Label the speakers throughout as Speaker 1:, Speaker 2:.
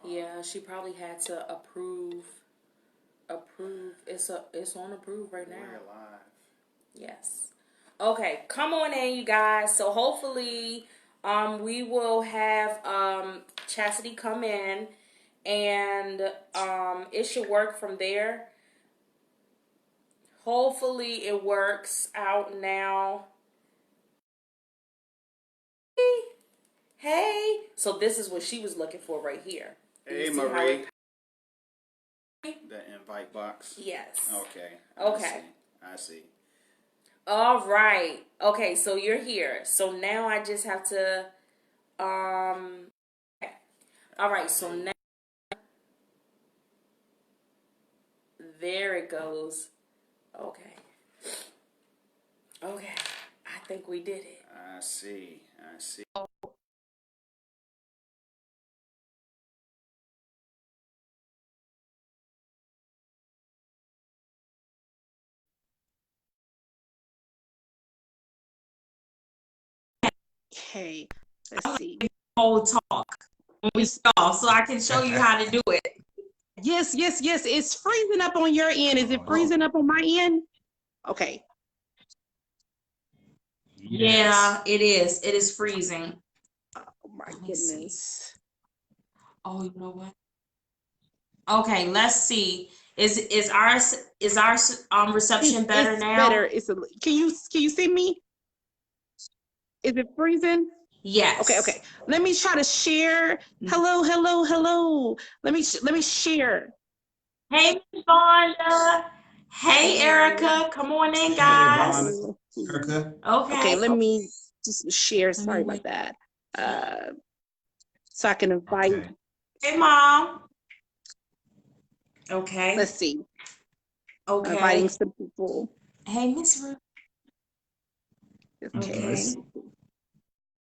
Speaker 1: Yeah, she probably had to approve. It's on approve right now.
Speaker 2: We're live.
Speaker 1: Yes. Okay, come on in, you guys. So hopefully, we will have Chastity come in, and it should work from there. Hopefully, it works out now. Hey, so this is what she was looking for right here.
Speaker 2: Hey, Marie. The invite box.
Speaker 1: Yes.
Speaker 2: Okay.
Speaker 1: Okay.
Speaker 2: I see.
Speaker 1: All right. Okay, so you're here. So now I just have to okay. All right, so now there it goes. Okay. Okay. I think we did it.
Speaker 2: I see.
Speaker 3: Okay, let's see.
Speaker 1: Whole talk when we start, so I can show you how to do it.
Speaker 3: Yes. It's freezing up on your end. Is it freezing up on my end? Okay.
Speaker 1: Yeah, it is. It is freezing.
Speaker 3: Oh my goodness.
Speaker 1: Oh, you know what? Okay, let's see. Is our reception better
Speaker 3: it's
Speaker 1: now?
Speaker 3: Better. Can you see me? Is it freezing?
Speaker 1: Yes.
Speaker 3: Okay. Let me try to share. Hello. Let me share.
Speaker 1: Hey, Vonda. Hey, Erica. Come on in, guys.
Speaker 2: Hey, Erica.
Speaker 3: Okay, let me just share. Sorry about that. So I can invite.
Speaker 2: Okay.
Speaker 1: Hey, Mom. Okay.
Speaker 3: Let's see.
Speaker 1: Okay.
Speaker 3: I'm inviting some people.
Speaker 1: Hey, Miss Ruth.
Speaker 3: Okay.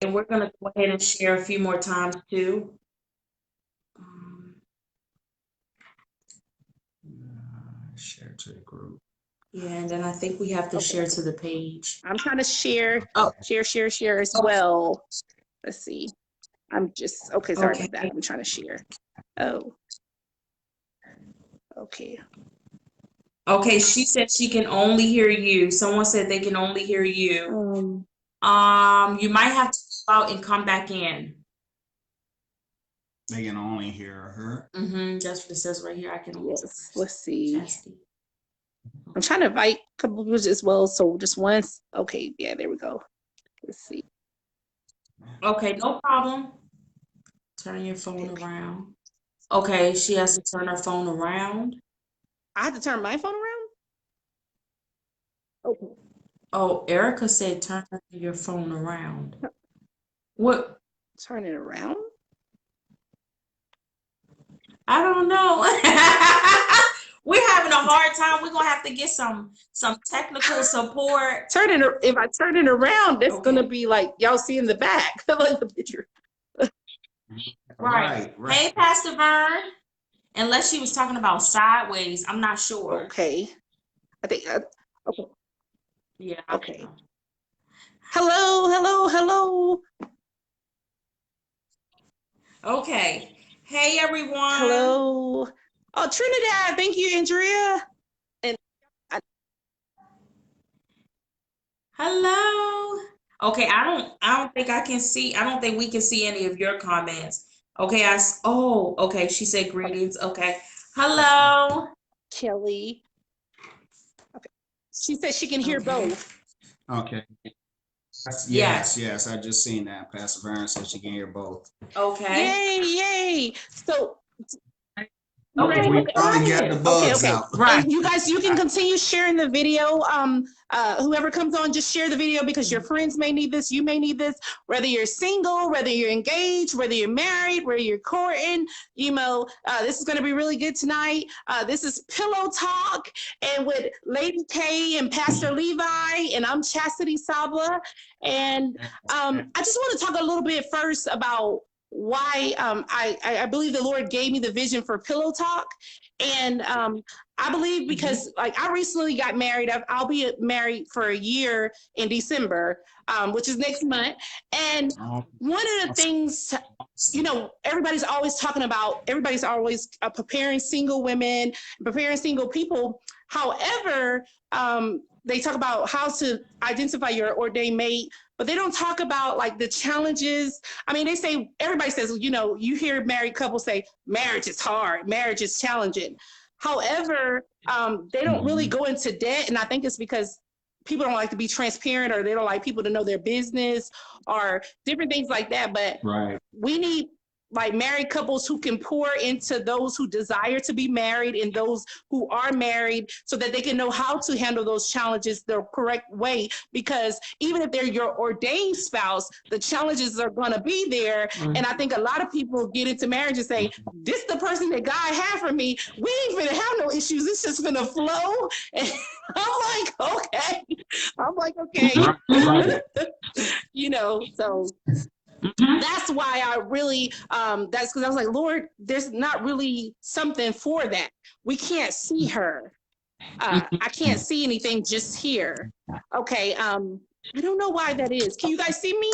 Speaker 1: And we're going to go ahead and share a few more times, too.
Speaker 2: Share to the group.
Speaker 1: Yeah, and then I think we have to share to the page.
Speaker 3: I'm trying to share.
Speaker 1: Oh.
Speaker 3: Share as well. Let's see. I'm just okay. Sorry about that. I'm trying to share. Oh. Okay.
Speaker 1: Okay, she said she can only hear you. Someone said they can only hear you. You might have to go out and come back in.
Speaker 2: They can only hear her.
Speaker 1: That's what it says right here. I can only.
Speaker 3: Yes. Let's see. I'm trying to invite a couple people as well. So just once. Okay. Yeah. There we go. Let's see.
Speaker 1: Okay, no problem. Turn your phone around. Okay, she has to turn her phone around.
Speaker 3: I have to turn my phone around? Okay.
Speaker 1: Oh, Erica said turn your phone around. What?
Speaker 3: Turn it around?
Speaker 1: I don't know. We're having a hard time. We're gonna have to get some technical support.
Speaker 3: If I turn it around, it's gonna be like y'all see in the back, like the picture.
Speaker 1: Right. Hey, Pastor Vern. Unless she was talking about sideways, I'm not sure.
Speaker 3: Okay. I think. Okay.
Speaker 1: Yeah.
Speaker 3: Okay. Hello.
Speaker 1: Okay. Hey, everyone.
Speaker 3: Hello. Oh, Trinidad. Thank you, Andrea. And
Speaker 1: hello. Okay, I don't think I can see. I don't think we can see any of your comments. Okay, okay, she said greetings. Okay. Hello.
Speaker 3: Kelly. Okay. She said she can hear both.
Speaker 2: Okay. Yes. I just seen that. Pastor Vern said she can hear both.
Speaker 1: Okay.
Speaker 3: Yay. So
Speaker 1: okay,
Speaker 2: we finally got the bugs out.
Speaker 3: Right. And you guys, you can continue sharing the video. Whoever comes on, just share the video because your friends may need this. You may need this. Whether you're single, whether you're engaged, whether you're married, whether you're courting, this is going to be really good tonight. This is Pillow Talk, and with Lady K and Pastor Levi, and I'm Chasity Sablah. And I just want to talk a little bit first about why I believe the Lord gave me the vision for Pillow Talk. And I believe because like I recently got married. I'll be married for a year in December, which is next month. And one of the things, you know, everybody's always preparing single women, preparing single people. However, they talk about how to identify your ordained mate, but they don't talk about like the challenges. I mean, everybody says, you know, you hear married couples say marriage is hard, marriage is challenging. However, they don't really go into depth. And I think it's because people don't like to be transparent, or they don't like people to know their business or different things like that. But we need like married couples who can pour into those who desire to be married and those who are married, so that they can know how to handle those challenges the correct way. Because even if they're your ordained spouse, the challenges are going to be there. And I think a lot of people get into marriage and say, this is the person that God had for me. We ain't gonna have no issues. It's just gonna flow. And I'm like, okay. You know, so that's why I really, that's because I was like, Lord, there's not really something for that. We can't see her. I can't see anything just here. Okay. I don't know why that is. Can you guys see me?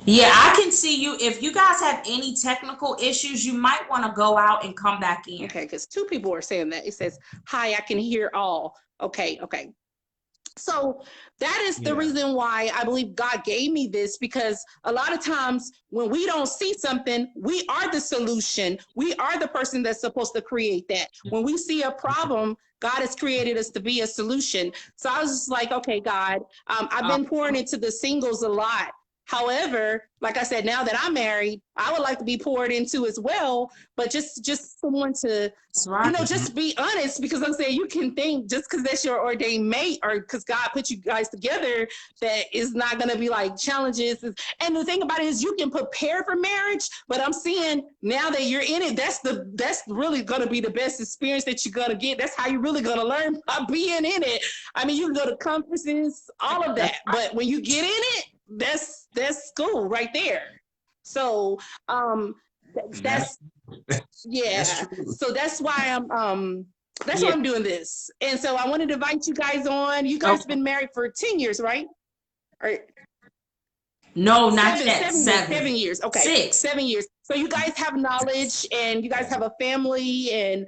Speaker 1: Yeah, I can see you. If you guys have any technical issues, you might want to go out and come back in.
Speaker 3: Okay, because 2 people are saying that. It says, hi, I can hear all. Okay. So that is the reason why I believe God gave me this, because a lot of times when we don't see something, we are the solution. We are the person that's supposed to create that. When we see a problem, God has created us to be a solution. So I was just like, okay, God, I've been pouring into the singles a lot. However, like I said, now that I'm married, I would like to be poured into as well, but just someone to, you know, just be honest, because I'm saying you can think just because that's your ordained mate or because God put you guys together, that is not going to be like challenges. And the thing about it is you can prepare for marriage, but I'm seeing now that you're in it, that's really going to be the best experience that you're going to get. That's how you're really going to learn by being in it. I mean, you can go to conferences, all of that, but when you get in it, that's school right there. So that's so that's why why I'm doing this. And so I wanted to invite you guys on. You guys have been married for 10 years, right? Or
Speaker 1: no, not yet.
Speaker 3: 7 years. Okay.
Speaker 1: 6.
Speaker 3: 7 years. So you guys have knowledge and you guys have a family, and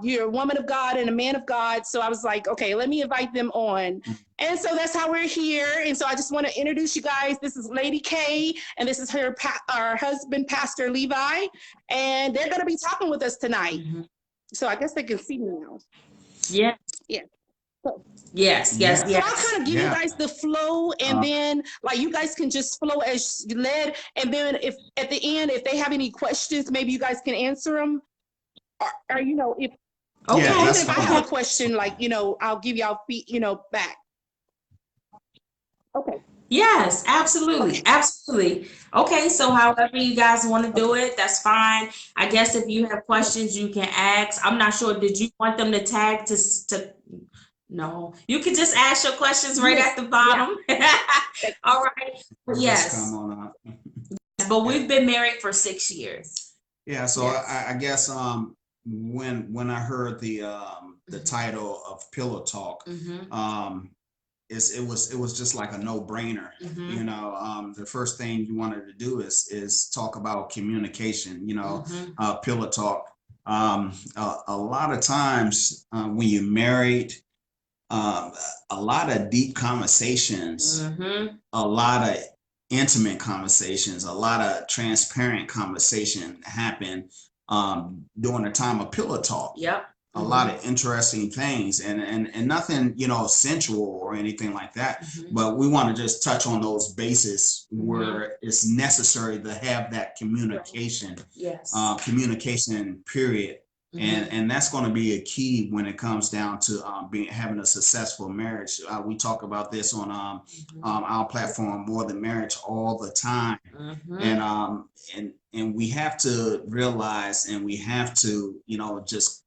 Speaker 3: you're a woman of God and a man of God. So I was like, okay, let me invite them on. And so that's how we're here. And so I just want to introduce you guys. This is Lady K, and this is our husband, Pastor Levi. And they're going to be talking with us tonight. So I guess they can see me now. Yeah. So,
Speaker 1: yes.
Speaker 3: So I'll kind of give you guys the flow, and then like you guys can just flow as led. And then if at the end, if they have any questions, maybe you guys can answer them. Or you know, if if I have a question, like, you know, I'll give y'all feet, you know, back. Okay.
Speaker 1: Yes, absolutely. Absolutely. Okay, so however you guys want to do it, that's fine. I guess if you have questions, you can ask. I'm not sure. Did you want them to tag to no, you can just ask your questions right at the bottom. All right. Yes. But we've been married for 6 years.
Speaker 2: Yeah. So I guess when I heard the title of Pillow Talk, it was just like a no-brainer. You know, the first thing you wanted to do is talk about communication. You know, Pillow Talk. A lot of times when you're married, a lot of deep conversations, a lot of intimate conversations, a lot of transparent conversation happen during the time of Pillow Talk. A lot of interesting things, and nothing, you know, sensual or anything like that. But we want to just touch on those bases where it's necessary to have that communication. Communication, period. And that's going to be a key when it comes down to having a successful marriage. We talk about this on our platform, More Than Marriage, all the time. And we have to realize, and we have to, you know, just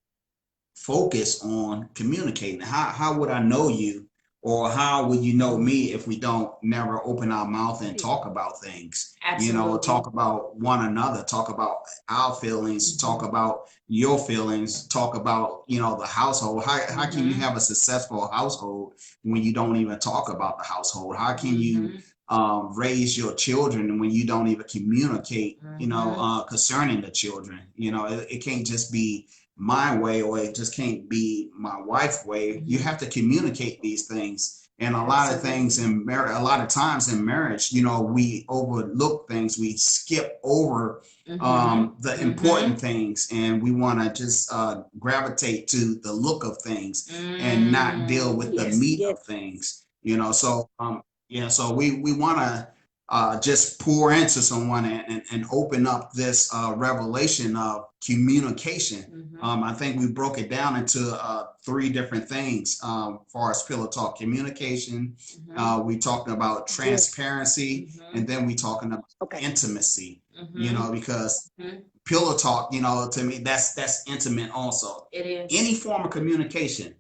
Speaker 2: focus on communicating. How would I know you Or how would you know me if we don't never open our mouth and talk about things?
Speaker 1: Absolutely.
Speaker 2: You know, talk about one another, talk about our feelings, talk about your feelings, talk about, you know, the household. How can you have a successful household when you don't even talk about the household? How can you raise your children when you don't even communicate, you know, concerning the children? You know, it can't just be my way, or it just can't be my wife's way. You have to communicate these things. And a lot of things in marriage, a lot of times in marriage, you know, we overlook things, we skip over the important things, and we want to just gravitate to the look of things and not deal with the meat of things, you know. So yeah, so we want to just pour into someone and open up this revelation of communication. I think we broke it down into 3 different things as far as pillow talk: communication, we talked about transparency, and then we talking about intimacy, you know, because pillow talk, you know, to me, that's intimate also.
Speaker 1: It is.
Speaker 2: Any form of communication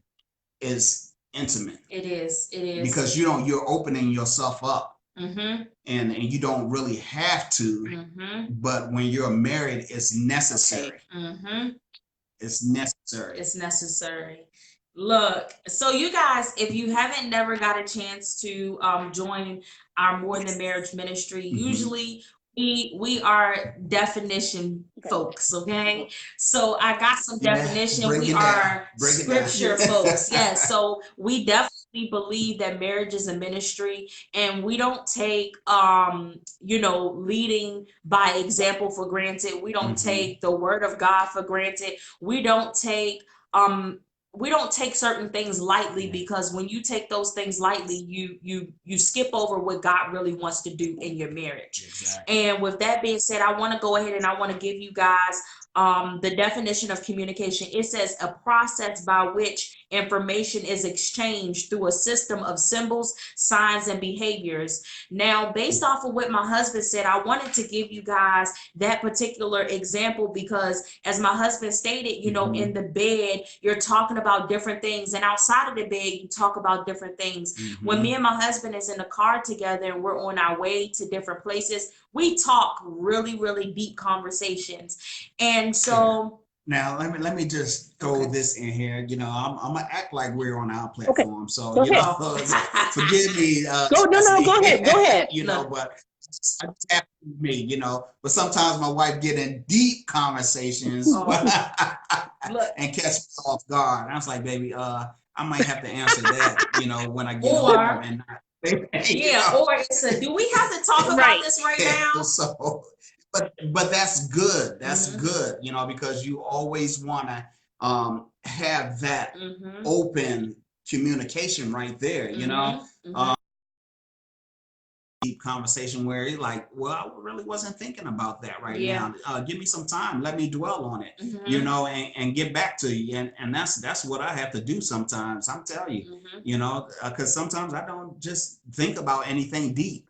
Speaker 2: is intimate.
Speaker 1: It is. It is.
Speaker 2: Because you're opening yourself up. And you don't really have to, but when you're married, it's necessary. It's necessary.
Speaker 1: It's necessary. Look, so you guys, if you haven't never got a chance to join our More Than Marriage ministry, usually we are definition folks, okay? So I got some definition. We are scripture folks. Yes, so we definitely believe that marriage is a ministry, and we don't take you know, leading by example for granted. We don't take the word of God for granted. We don't take certain things lightly, because when you take those things lightly, you skip over what God really wants to do in your marriage.
Speaker 2: Exactly.
Speaker 1: And with that being said, I want to go ahead and I want to give you guys the definition of communication. It says a process by which information is exchanged through a system of symbols, signs, and behaviors. Now, based off of what my husband said, I wanted to give you guys that particular example, because as my husband stated, you know, in the bed, you're talking about different things, and outside of the bed, you talk about different things. When me and my husband is in the car together and we're on our way to different places, we talk really, really deep conversations. And so
Speaker 2: now let me just throw this in here. You know, I'm gonna act like we're on our platform. So you know, forgive me.
Speaker 3: Go ahead.
Speaker 2: You know, but I just have to be me, you know. But sometimes my wife get in deep conversations and catch me off guard. And I was like, baby, I might have to answer that, you know, when I get home and not.
Speaker 1: Yeah, or it's a, do we have to talk about this right now?
Speaker 2: So, but that's good. That's good, you know, because you always want to have that open communication right there, you know. Deep conversation where you're like, well, I really wasn't thinking about that right now. Give me some time. Let me dwell on it, you know, and get back to you. And that's what I have to do sometimes. I'm telling you, you know, because sometimes I don't just think about anything deep.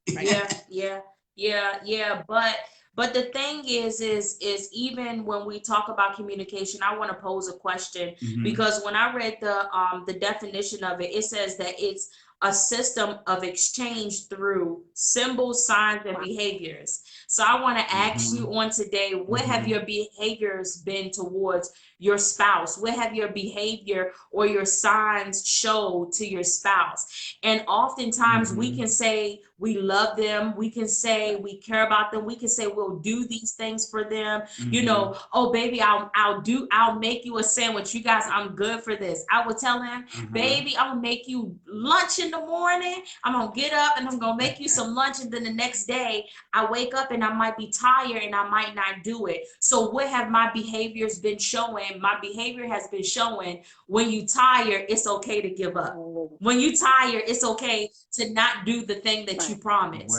Speaker 1: But the thing is even when we talk about communication, I want to pose a question, because when I read the definition of it, it says that it's a system of exchange through symbols, signs, and behaviors. So I want to ask you on today, what have your behaviors been towards your spouse? What have your behavior or your signs showed to your spouse? And oftentimes we can say we love them. We can say we care about them. We can say we'll do these things for them. You know, oh baby, I'll make you a sandwich. You guys, I'm good for this. I would tell him, baby, I'm gonna make you lunch in the morning. I'm gonna get up and I'm gonna make you some lunch, and then the next day I wake up and I might be tired and I might not do it. So what have my behaviors been showing? My behavior has been showing, when you tired, it's okay to give up. When you tired, it's okay to not do the thing that you promised.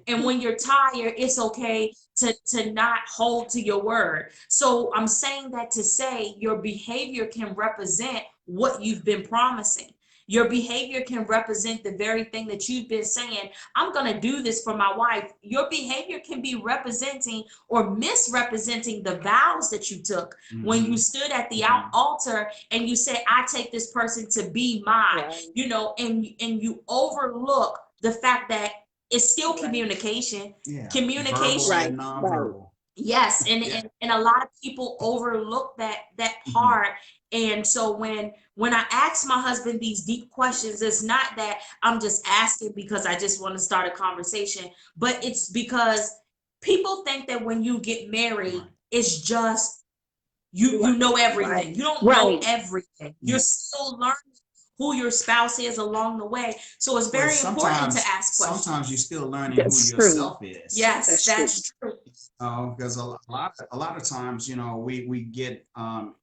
Speaker 1: And when you're tired, it's okay to not hold to your word. So I'm saying that to say your behavior can represent what you've been promising.
Speaker 4: Your behavior can represent the very thing that you've been saying, I'm going to do this for my wife. Your behavior can be representing or misrepresenting the vows that you took when you stood at the altar and you said, I take this person to be mine, you know, and you overlook the fact that it's still communication. Communication.
Speaker 2: Verbal and nonverbal.
Speaker 4: Yes, and a lot of people overlook that part. And so when I ask my husband these deep questions, it's not that I'm just asking because I just want to start a conversation, but it's because people think that when you get married, it's just you know everything. You don't know everything. You're still learning who your spouse is along the way. So it's very important to ask questions.
Speaker 2: Sometimes you're still learning who yourself is.
Speaker 4: Yes, that's true.
Speaker 2: Because a lot of times, you know, we get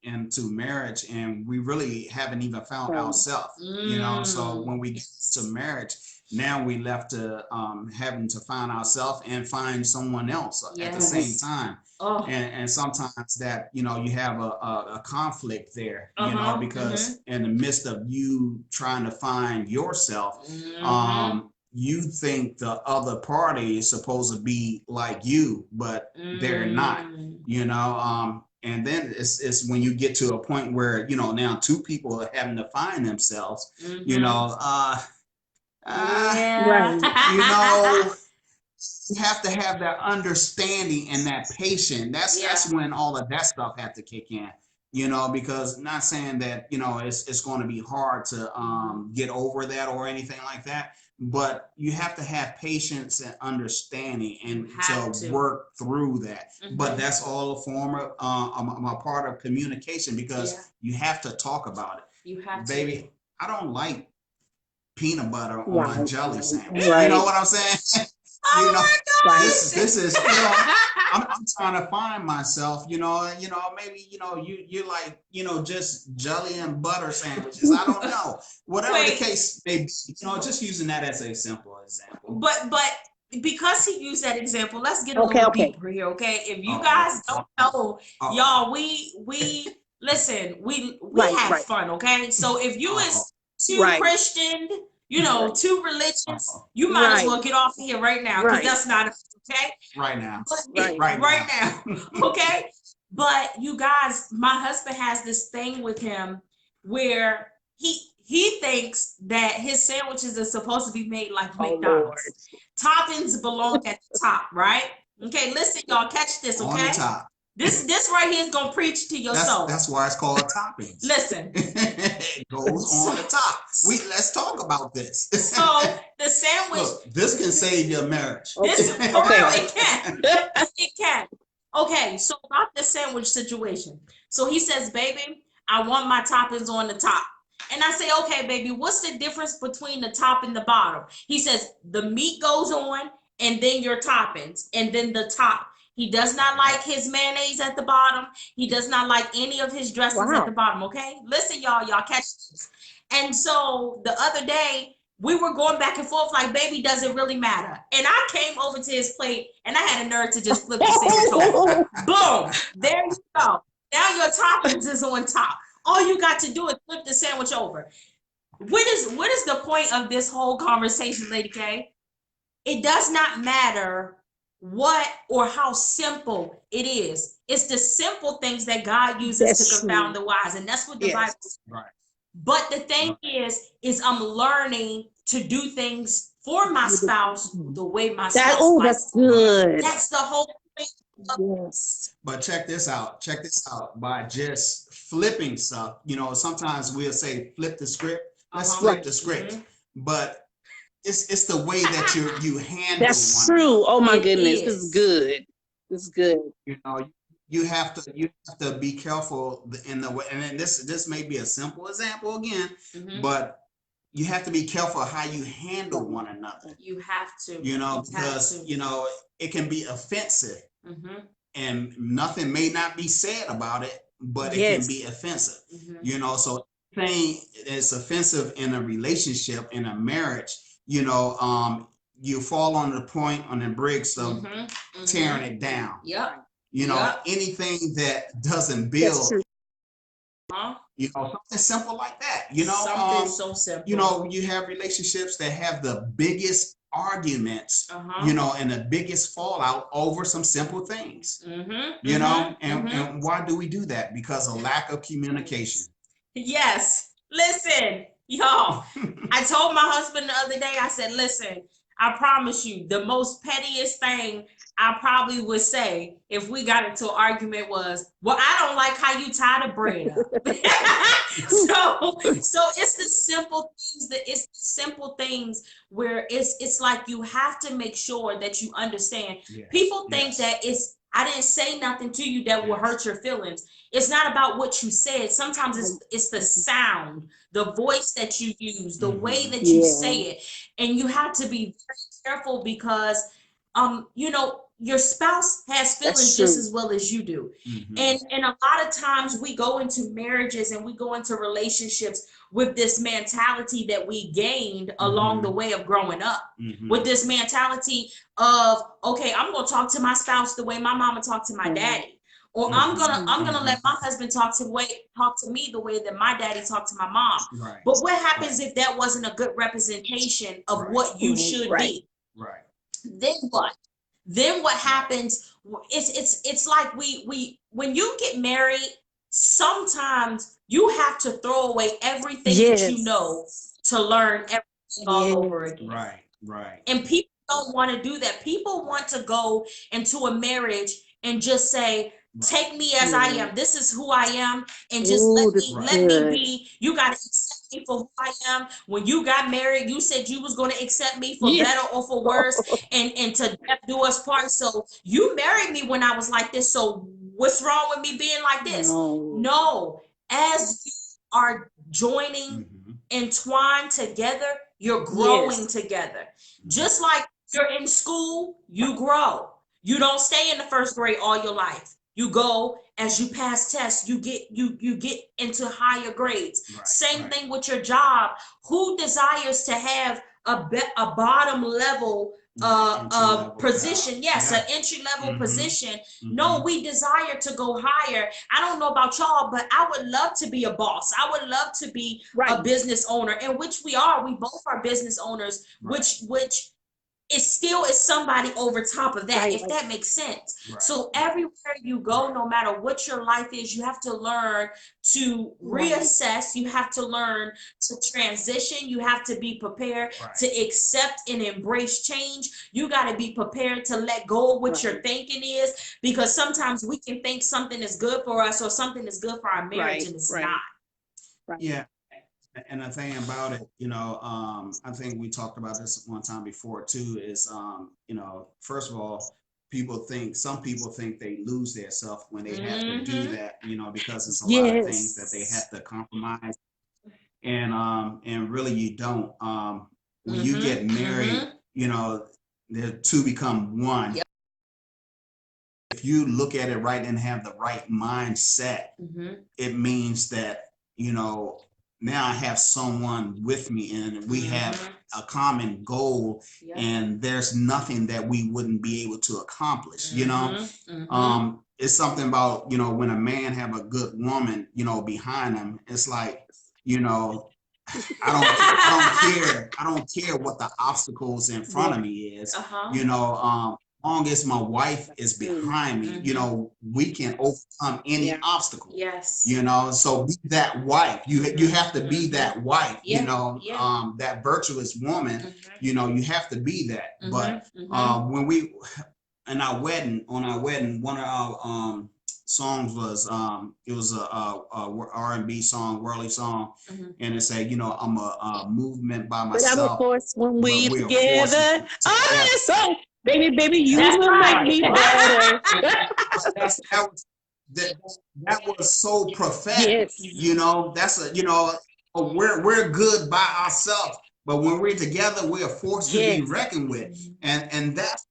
Speaker 2: into marriage and we really haven't even found ourselves. You know, so when we get to marriage, now we left to having to find ourselves and find someone else at the same time. And sometimes that, you know, you have a conflict there, you know, because in the midst of you trying to find yourself, you think the other party is supposed to be like you, but they're not, you know. And then it's when you get to a point where, you know, now two people are having to find themselves, you know, you know, you have to have that understanding and that patience. That's when all of that stuff has to kick in, you know, because not saying that, you know, it's going to be hard to get over that or anything like that, but you have to have patience and understanding and to work through that. But that's all a form of a part of communication, because you have to talk about it.
Speaker 4: You have to.
Speaker 2: Baby, I don't like peanut butter on my jelly sandwich. You know what I'm saying? You know, this is, you know, I'm trying to find myself, you know, maybe, you know, you like, you know, just jelly and butter sandwiches. I don't know. Whatever the case may be, you know, just using that as a simple example.
Speaker 4: But because he used that example, let's get a little deeper here, okay? If you guys don't know, y'all, we listen, we have fun, okay? So if you is too Christian, you know, too religious, you might as well get off of here right now, because that's not okay.
Speaker 2: Right now.
Speaker 4: Right now. Okay. But you guys, my husband has this thing with him where he thinks that his sandwiches are supposed to be made like McDonald's. Toppings belong at the top, right? Okay, listen, y'all, catch this, okay?
Speaker 2: On the top.
Speaker 4: This right here is gonna preach to your soul.
Speaker 2: That's why it's called toppings.
Speaker 4: Listen.
Speaker 2: It goes on the top. Let's talk about this.
Speaker 4: So the sandwich.
Speaker 2: Look, this can save your marriage.
Speaker 4: This for real, it can. It can. Okay, so about the sandwich situation. So he says, baby, I want my toppings on the top. And I say, okay, baby, what's the difference between the top and the bottom? He says, the meat goes on and then your toppings and then the top. He does not like his mayonnaise at the bottom. He does not like any of his dressings at the bottom, okay? Listen, y'all catch this. And so the other day, we were going back and forth like, baby, does it really matter? And I came over to his plate and I had a nerve to just flip the sandwich over. Boom, there you go. Now your toppings is on top. All you got to do is flip the sandwich over. What is the point of this whole conversation, Lady K? It does not matter what or how simple it is. It's the simple things that God uses to confound the wise, and that's what the Bible says. Right. But the thing is I'm learning to do things for my spouse the way my spouse.
Speaker 3: That's good.
Speaker 4: That's the whole thing.
Speaker 3: Yes.
Speaker 2: But check this out. By just flipping stuff, you know, sometimes we'll say flip the script. Let's flip the script. But it's the way that you handle.
Speaker 3: That's true. Oh my goodness, this is good. This is good.
Speaker 2: You know, you have to be careful in the way. And then this may be a simple example again, but you have to be careful how you handle one another.
Speaker 4: You have to.
Speaker 2: You know, because you know it can be offensive, and nothing may not be said about it, but it can be offensive. You know, so anything that's offensive in a relationship, in a marriage, you know, you fall on the bricks of tearing it down.
Speaker 4: Yep.
Speaker 2: You know, anything that doesn't build You know, something simple like that. You know,
Speaker 4: something so simple.
Speaker 2: You know, you have relationships that have the biggest arguments, you know, and the biggest fallout over some simple things. You know, and why do we do that? Because of lack of communication.
Speaker 4: Yes. Listen, y'all. I told my husband the other day, I said, listen, I promise you, the most pettiest thing I probably would say if we got into an argument was, well, I don't like how you tie the bread up. so it's the simple things where it's like you have to make sure that you understand. People think that I didn't say nothing to you that will hurt your feelings. It's not about what you said. Sometimes it's the sound, the voice that you use, the way that you say it. And you have to be very careful because, you know, your spouse has feelings just as well as you do. And a lot of times we go into marriages and we go into relationships with this mentality that we gained along the way of growing up, with this mentality of, okay, I'm going to talk to my spouse the way my mama talked to my daddy. Or I'm gonna let my husband talk to me the way that my daddy talked to my mom. But what happens if that wasn't a good representation of what you should be? Then what? Then what happens? It's like we when you get married, sometimes you have to throw away everything that you know to learn everything all over again. And people don't want to do that. People want to go into a marriage and just say, take me as I am. This is who I am, and just let me be. You got to accept me for who I am. When you got married, you said you was going to accept me for better or for worse, and to death do us part. So you married me when I was like this. So what's wrong with me being like this? No. As you are joining, entwined together, you're growing together. Just like you're in school, you grow. You don't stay in the first grade all your life. You go, as you pass tests, you get into higher grades. Same thing with your job. Who desires to have a bottom level position? An entry level position. No, we desire to go higher. I don't know about y'all, but I would love to be a boss. I would love to be a business owner, and which we are. We both are business owners, which it still is somebody over top of that, if that makes sense. So everywhere you go, no matter what your life is, you have to learn to reassess. You have to learn to transition. You have to be prepared to accept and embrace change. You got to be prepared to let go of what your thinking is, because sometimes we can think something is good for us or something is good for our marriage, and it's not.
Speaker 2: And the thing about it, you know, I think we talked about this one time before too, is, you know, first of all, some people think they lose their self when they have to do that, you know, because it's a lot of things that they have to compromise. And really you don't. When you get married, you know, the two become one. If you look at it right and have the right mindset, it means that, you know, now I have someone with me and we have a common goal, and there's nothing that we wouldn't be able to accomplish, you know? It's something about, you know, when a man have a good woman, you know, behind him, it's like, you know, I don't care what the obstacles in front of me is, you know, long as my wife is behind me, you know, we can overcome any obstacle. You know, so be that wife. You have to be that wife, you know, that virtuous woman, you know, you have to be that. But when we on our wedding, one of our songs was it was a R&B song, worldly song, and it said, you know, I'm a movement by myself.
Speaker 3: But I'm a force when we together. So baby, you will make me better.
Speaker 2: That was so prophetic. You know, that's a, you know, we're good by ourselves, but when we're together, we are forced to be reckoned with, and that's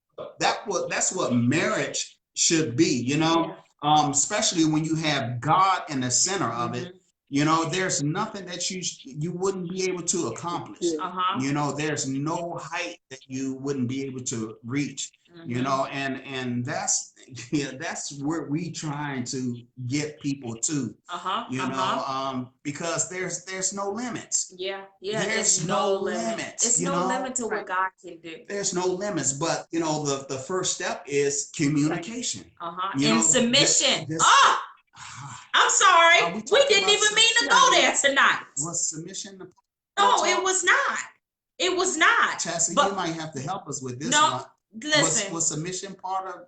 Speaker 2: what marriage should be. You know, especially when you have God in the center of it. You know, there's nothing that you wouldn't be able to accomplish. You know, there's no height that you wouldn't be able to reach. You know, and that's where we trying to get people to. You know, because there's no limits.
Speaker 4: There's no limits. It's no limit to what God can do.
Speaker 2: There's no limits, but you know, the first step is communication.
Speaker 4: And submission. I'm sorry. We didn't even mean to go there tonight.
Speaker 2: Was submission the
Speaker 4: No, it was not. It was not.
Speaker 2: Chasity, you might have to help us with this one.
Speaker 4: Listen.
Speaker 2: Was submission part of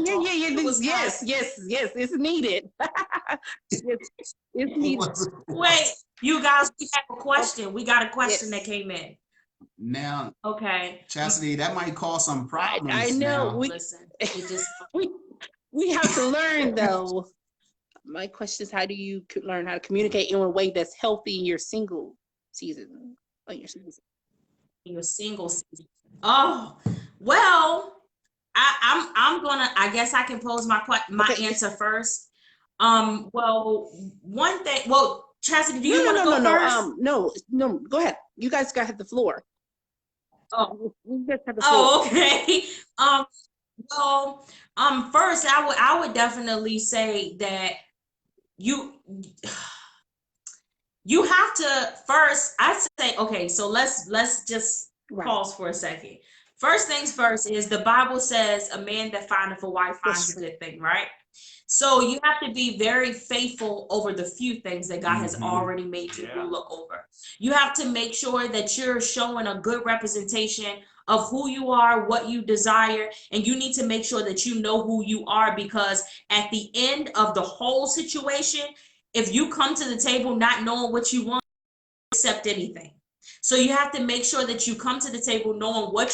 Speaker 3: Yes, it's needed. It's needed.
Speaker 4: Wait, you guys, we have a question. We got a question that came in.
Speaker 2: Now,
Speaker 4: okay,
Speaker 2: Chasity, that might cause some problems.
Speaker 3: I know.
Speaker 4: Listen,
Speaker 3: we have to learn though. My question is, how do you learn how to communicate in a way that's healthy in your single season?
Speaker 4: Your single season. Oh, well, I'm gonna. I guess I can pose my answer first. Well, one thing. Well, Chasity, do you want to go first?
Speaker 3: No. Go ahead. You guys got the floor.
Speaker 4: Oh,
Speaker 3: you guys have the floor.
Speaker 4: Okay. Well, first, I would definitely say that you have to first. I say, okay, so let's just pause for a second. First things first is the Bible says a man that findeth a wife finds a good thing, right? So you have to be very faithful over the few things that God has already made you ruler over. You have to make sure that you're showing a good representation of who you are, what you desire, and you need to make sure that you know who you are, because at the end of the whole situation, if you come to the table not knowing what you want, accept anything. So you have to make sure that you come to the table knowing what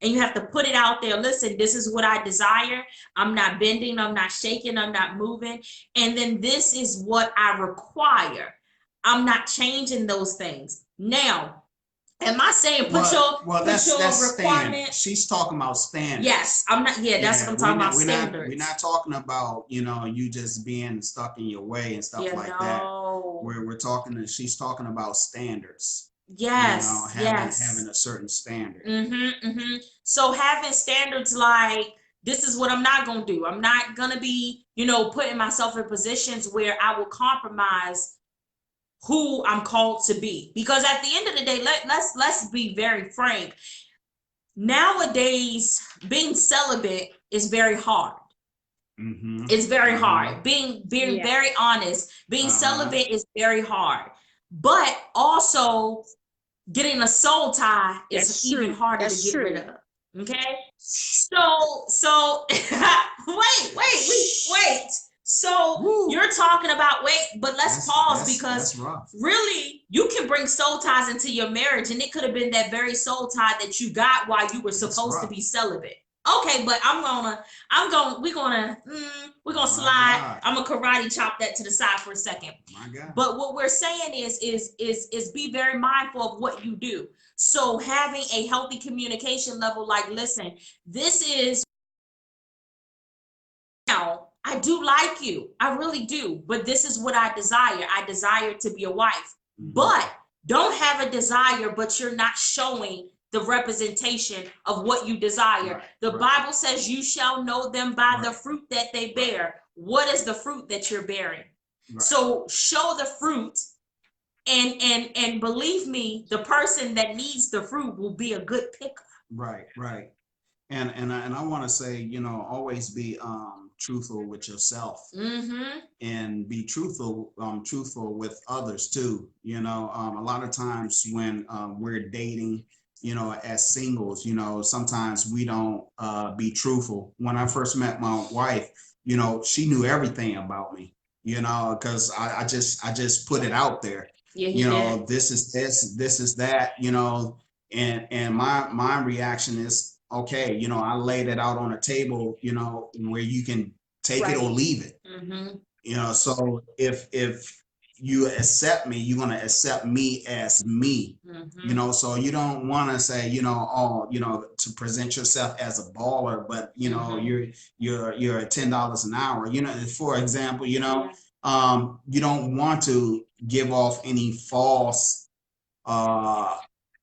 Speaker 4: and you have to put it out there. Listen, this is what I desire. I'm not bending, I'm not shaking, I'm not moving. And then this is what I require. I'm not changing those things. Now, am I saying put your requirement?
Speaker 2: She's talking about standards.
Speaker 4: Yes, I'm not. Yeah, that's what I'm talking about. Standards.
Speaker 2: We're not talking about, you know, you just being stuck in your way and stuff like that. We're talking. She's talking about standards.
Speaker 4: Yes,
Speaker 2: you know, having a certain standard.
Speaker 4: So having standards like, this is what I'm not going to do. I'm not going to be, you know, putting myself in positions where I will compromise who I'm called to be. Because at the end of the day, let's be very frank. Nowadays, being celibate is very hard. It's very hard. Being very honest, being celibate is very hard. But also, getting a soul tie is even harder to get rid of. Okay, so wait. So you're talking about but let's pause, because really you can bring soul ties into your marriage, and it could have been that very soul tie that you got while you were supposed to be celibate. Okay, but we're gonna slide. I'm gonna karate chop that to the side for a second. But what we're saying is be very mindful of what you do. So having a healthy communication level, like, listen, this is, now I do like you, I really do, but this is what I desire. I desire to be a wife. But don't have a desire, but you're not showing the representation of what you desire. The Bible says you shall know them by the fruit that they bear. What is the fruit that you're bearing? So show the fruit, and believe me, the person that needs the fruit will be a good picker. Right.
Speaker 2: And I want to say, you know, always be truthful with yourself, and be truthful with others too. You know, a lot of times when we're dating, you know, as singles, you know, sometimes we don't be truthful. When I first met my wife, you know, she knew everything about me, you know, because I just put it out there. You know, this is this, this is that, you know, and my reaction is, okay, you know, I laid it out on a table, you know, where you can take it or leave it. You know, so if you accept me, you're gonna accept me as me. You know, so you don't want to say, you know, you know, to present yourself as a baller, but you know, you're at $10 an hour. You know, for example, you know, you don't want to give off any false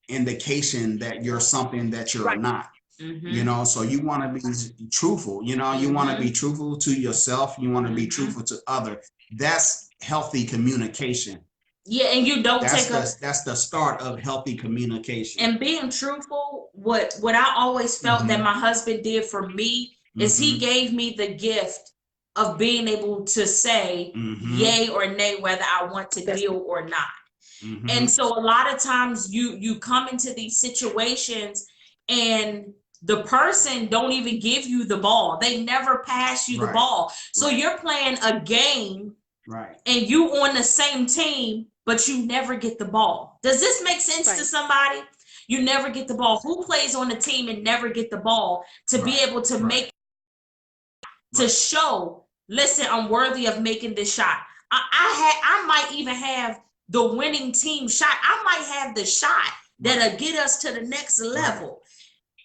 Speaker 2: indication that you're something that you're not. You know, so you want to be truthful. You know, you want to be truthful to yourself. You want to be truthful to others. That's healthy communication.
Speaker 4: Yeah, and you don't
Speaker 2: that's
Speaker 4: take
Speaker 2: that's the start of healthy communication.
Speaker 4: And being truthful, what I always felt that my husband did for me is he gave me the gift of being able to say yay or nay whether I want to deal or not. And so a lot of times you come into these situations and the person don't even give you the ball. They never pass you the ball. So you're playing a game, and you on the same team, but you never get the ball. Does this make sense to somebody? You never get the ball. Who plays on the team and never get the ball to be able to make, to show, listen, I'm worthy of making this shot. I might even have the winning team shot. I might have the shot that'll get us to the next level.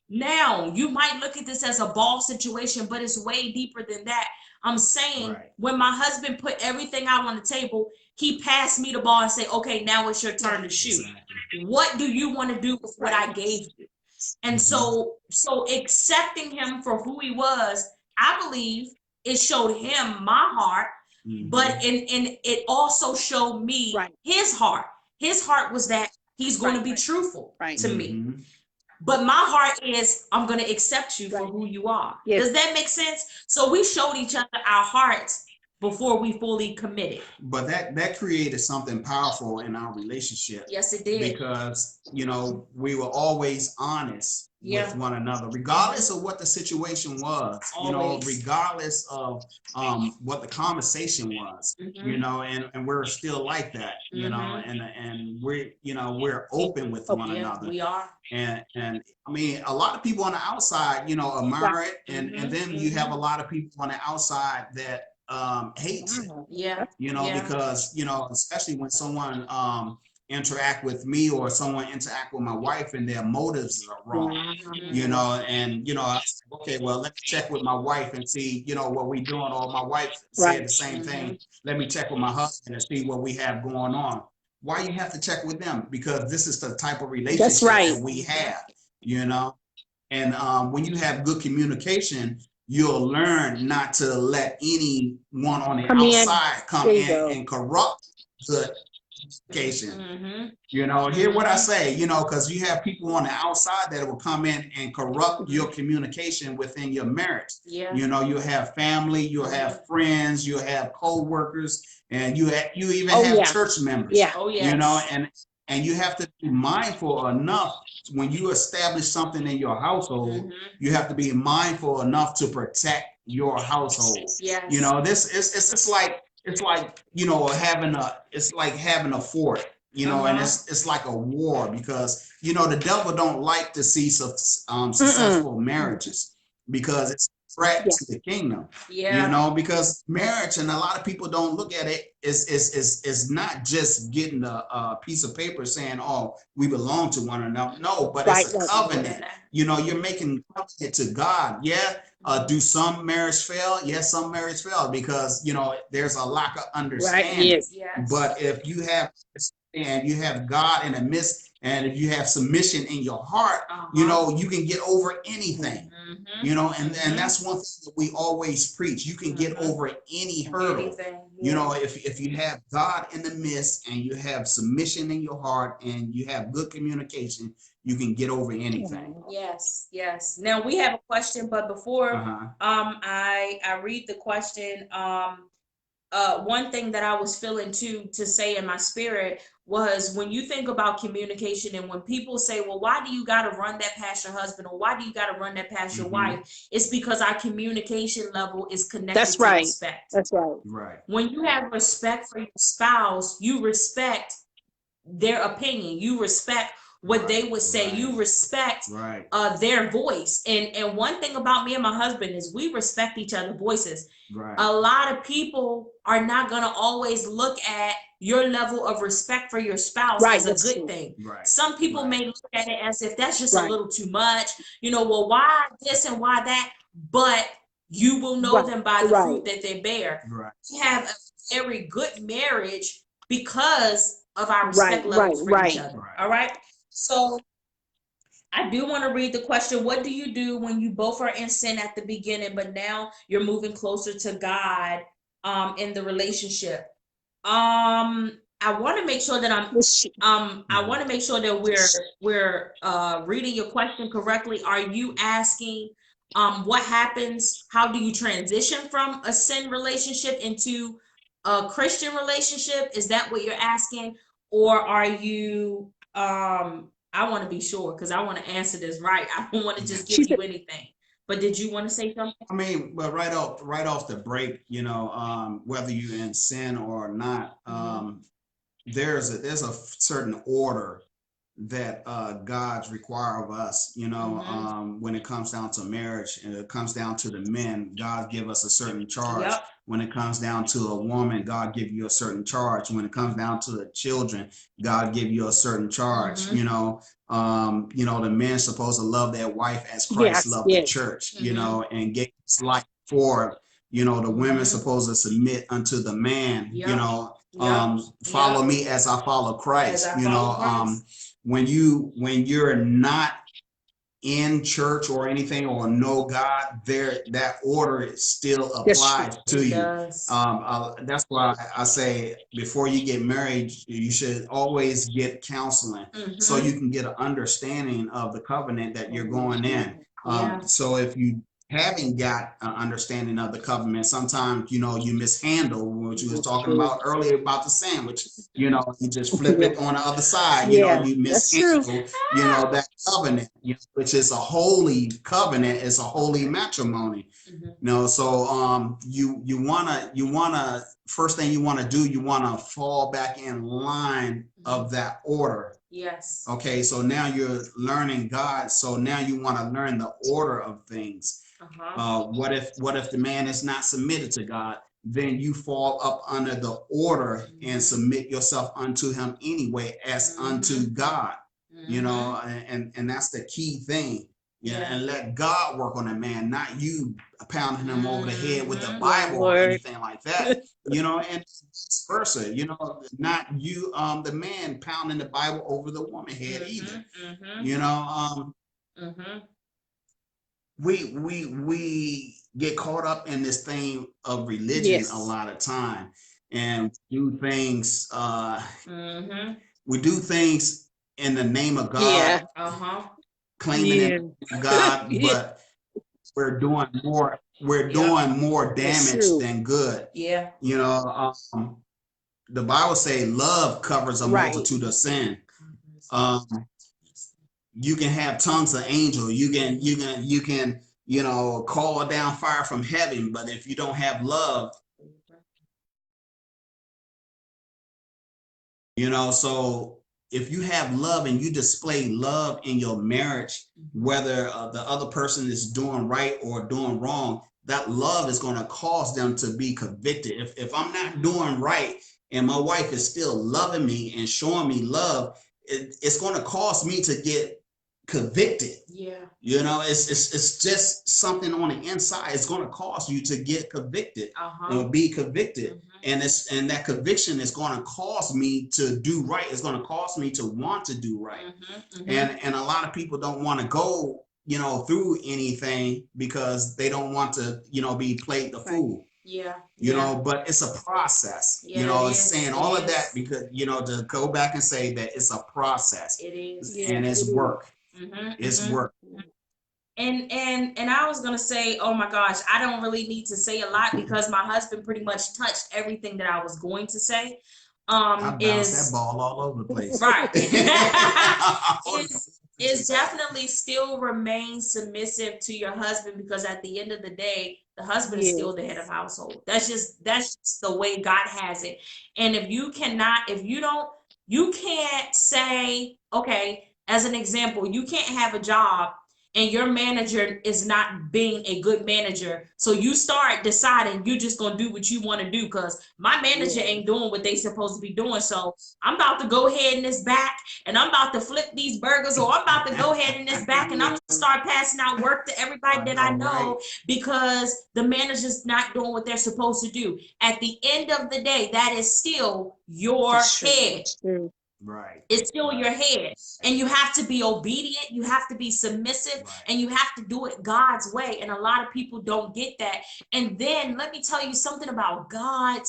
Speaker 4: Now, you might look at this as a ball situation, but it's way deeper than that. I'm saying when my husband put everything out on the table, he passed me the ball and said, okay, now it's your turn to shoot. What do you want to do with what I gave you? And so accepting him for who he was, I believe it showed him my heart, but it also showed me his heart. His heart was that he's going to be truthful to me. But my heart is, I'm going to accept you for who you are. Does that make sense? So we showed each other our hearts before we fully committed.
Speaker 2: But that created something powerful in our relationship.
Speaker 4: Yes, it did.
Speaker 2: Because, you know, we were always honest with one another, regardless of what the situation was, you know, regardless of what the conversation was, you know, and we're still like that, you know, and we're, you know, we're open with one another.
Speaker 4: We are.
Speaker 2: And I mean, a lot of people on the outside, you know, are married, and then you have a lot of people on the outside that hates it, you know, because, you know, especially when someone interact with me or someone interact with my wife and their motives are wrong, you know, and, you know, I said, okay, well, let me check with my wife and see, you know, what we doing. Or my wife said the same thing. Let me check with my husband and see what we have going on. Why you have to check with them? Because this is the type of relationship that we have, you know, and when you have good communication, you'll learn not to let anyone on the outside come in and corrupt good communication. You know, hear what I say, you know, because you have people on the outside that will come in and corrupt your communication within your marriage. You know, you have family, you'll have friends, you'll have co-workers, and you even have church members. You know, and you have to be mindful enough when you establish something in your household, you have to be mindful enough to protect your household. You know, it's like, you know, it's like having a fort, you know, and it's like a war, because, you know, the devil don't like to see successful marriages, because it's a threat to the kingdom, you know, because marriage, and a lot of people don't look at it, is not just getting a piece of paper saying, oh, we belong to one another. No, but it's a covenant. You know, you're making covenant to God. Do some marriage fail? Yes, some marriage fail, because, you know, there's a lack of understanding. But if you have, and you have God in the midst, and if you have submission in your heart, you know, you can get over anything. You know, and that's one thing that we always preach. You can get over any hurdle. You know, if you have God in the midst, and you have submission in your heart, and you have good communication, you can get over anything.
Speaker 4: Yes. Now we have a question, but before I read the question, one thing that I was feeling to say in my spirit was, when you think about communication, and when people say, well, why do you got to run that past your husband, or why do you got to run that past your wife? It's because our communication level is connected to respect.
Speaker 3: That's right.
Speaker 4: When you have respect for your spouse, you respect their opinion, you respect what they would say, you respect their voice. And one thing about me and my husband is we respect each other's voices. A lot of people are not going to always look at your level of respect for your spouse as a good thing. Some people may look at it as if that's just a little too much, you know, well, why this and why that? But You will know them by the fruit that they bear.
Speaker 2: Right.
Speaker 4: We have a very good marriage because of our respect levels for each other.
Speaker 2: Right.
Speaker 4: All right. So I do want to read the question. What do you do when you both are in sin at the beginning, but now you're moving closer to God in the relationship? I want to make sure that I want to make sure that we're reading your question correctly. Are you asking what happens? How do you transition from a sin relationship into a Christian relationship? Is that what you're asking? Or are you I want to be sure because I want to answer this right. I don't want to just give you anything. But did you want to say something?
Speaker 2: I mean, well, right off the break, you know, whether you're in sin or not, there's a certain order that God's require of us, you know, when it comes down to marriage and it comes down to the men, God give us a certain charge.
Speaker 4: Yep.
Speaker 2: When it comes down to a woman, God give you a certain charge. When it comes down to the children, God give you a certain charge. You know, the men supposed to love their wife as Christ loved the church, you know, and gave his life for it. You know, the women supposed to submit unto the man, you know, follow me as I follow Christ, you know, when you're not in church or anything or know God, that order still applies to you. That's why I say before you get married, you should always get counseling so you can get an understanding of the covenant that you're going in. So if you haven't got an understanding of the covenant, sometimes, you know, you mishandle what you was talking about earlier about the sandwich. You know, you just flip it on the other side. You know, you mishandle, you know, that covenant, you know, which is a holy covenant. It's a holy matrimony. You know, so you wanna first thing you want to do, you want to fall back in line of that order.
Speaker 4: Yes.
Speaker 2: Okay, so now you're learning God. So now you want to learn the order of things. What if the man is not submitted to God? Then you fall up under the order and submit yourself unto him anyway as unto God. You know, and that's the key thing. And let God work on a man, not you pounding him over the head with the Bible or anything like that. You know, and vice versa. You know, not you the man pounding the Bible over the woman head either. You know, we get caught up in this thing of religion a lot of time, and do things we do things in the name of God, claiming it God, but we're doing more damage than good. You know, the Bible say love covers a multitude of sin. You can have tongues of angel. You can, you know, call down fire from heaven. But if you don't have love, you know, so if you have love and you display love in your marriage, whether the other person is doing right or doing wrong, that love is going to cause them to be convicted. If I'm not doing right and my wife is still loving me and showing me love, it's going to cause me to get convicted. You know, it's just something on the inside. It's going to cause you to get convicted or be convicted. And that conviction is going to cause me to do right. It's going to cause me to want to do right. And a lot of people don't want to go, you know, through anything because they don't want to, you know, be played the fool. You know, but it's a process. You know, it's saying all of that because, you know, to go back and say that it's a process.
Speaker 4: It is.
Speaker 2: And it's work. It's work.
Speaker 4: And I was gonna say, oh my gosh, I don't really need to say a lot because my husband pretty much touched everything that I was going to say.
Speaker 2: I bounced that ball all over the place.
Speaker 4: Right. is definitely still remain submissive to your husband because at the end of the day, the husband is still the head of household. That's just the way God has it. And you can't say, okay, as an example, you can't have a job and your manager is not being a good manager. So you start deciding you're just going to do what you want to do because my manager ain't doing what they supposed to be doing. So I'm about to go ahead in this back and I'm about to flip these burgers, or I'm about to go ahead in this back and I'm going to start passing out work to everybody that I know because the manager's not doing what they're supposed to do. At the end of the day, that is still your head.
Speaker 2: Right.
Speaker 4: It's still your head, and you have to be obedient, you have to be submissive, and you have to do it God's way. And a lot of people don't get that. And then let me tell you something about God,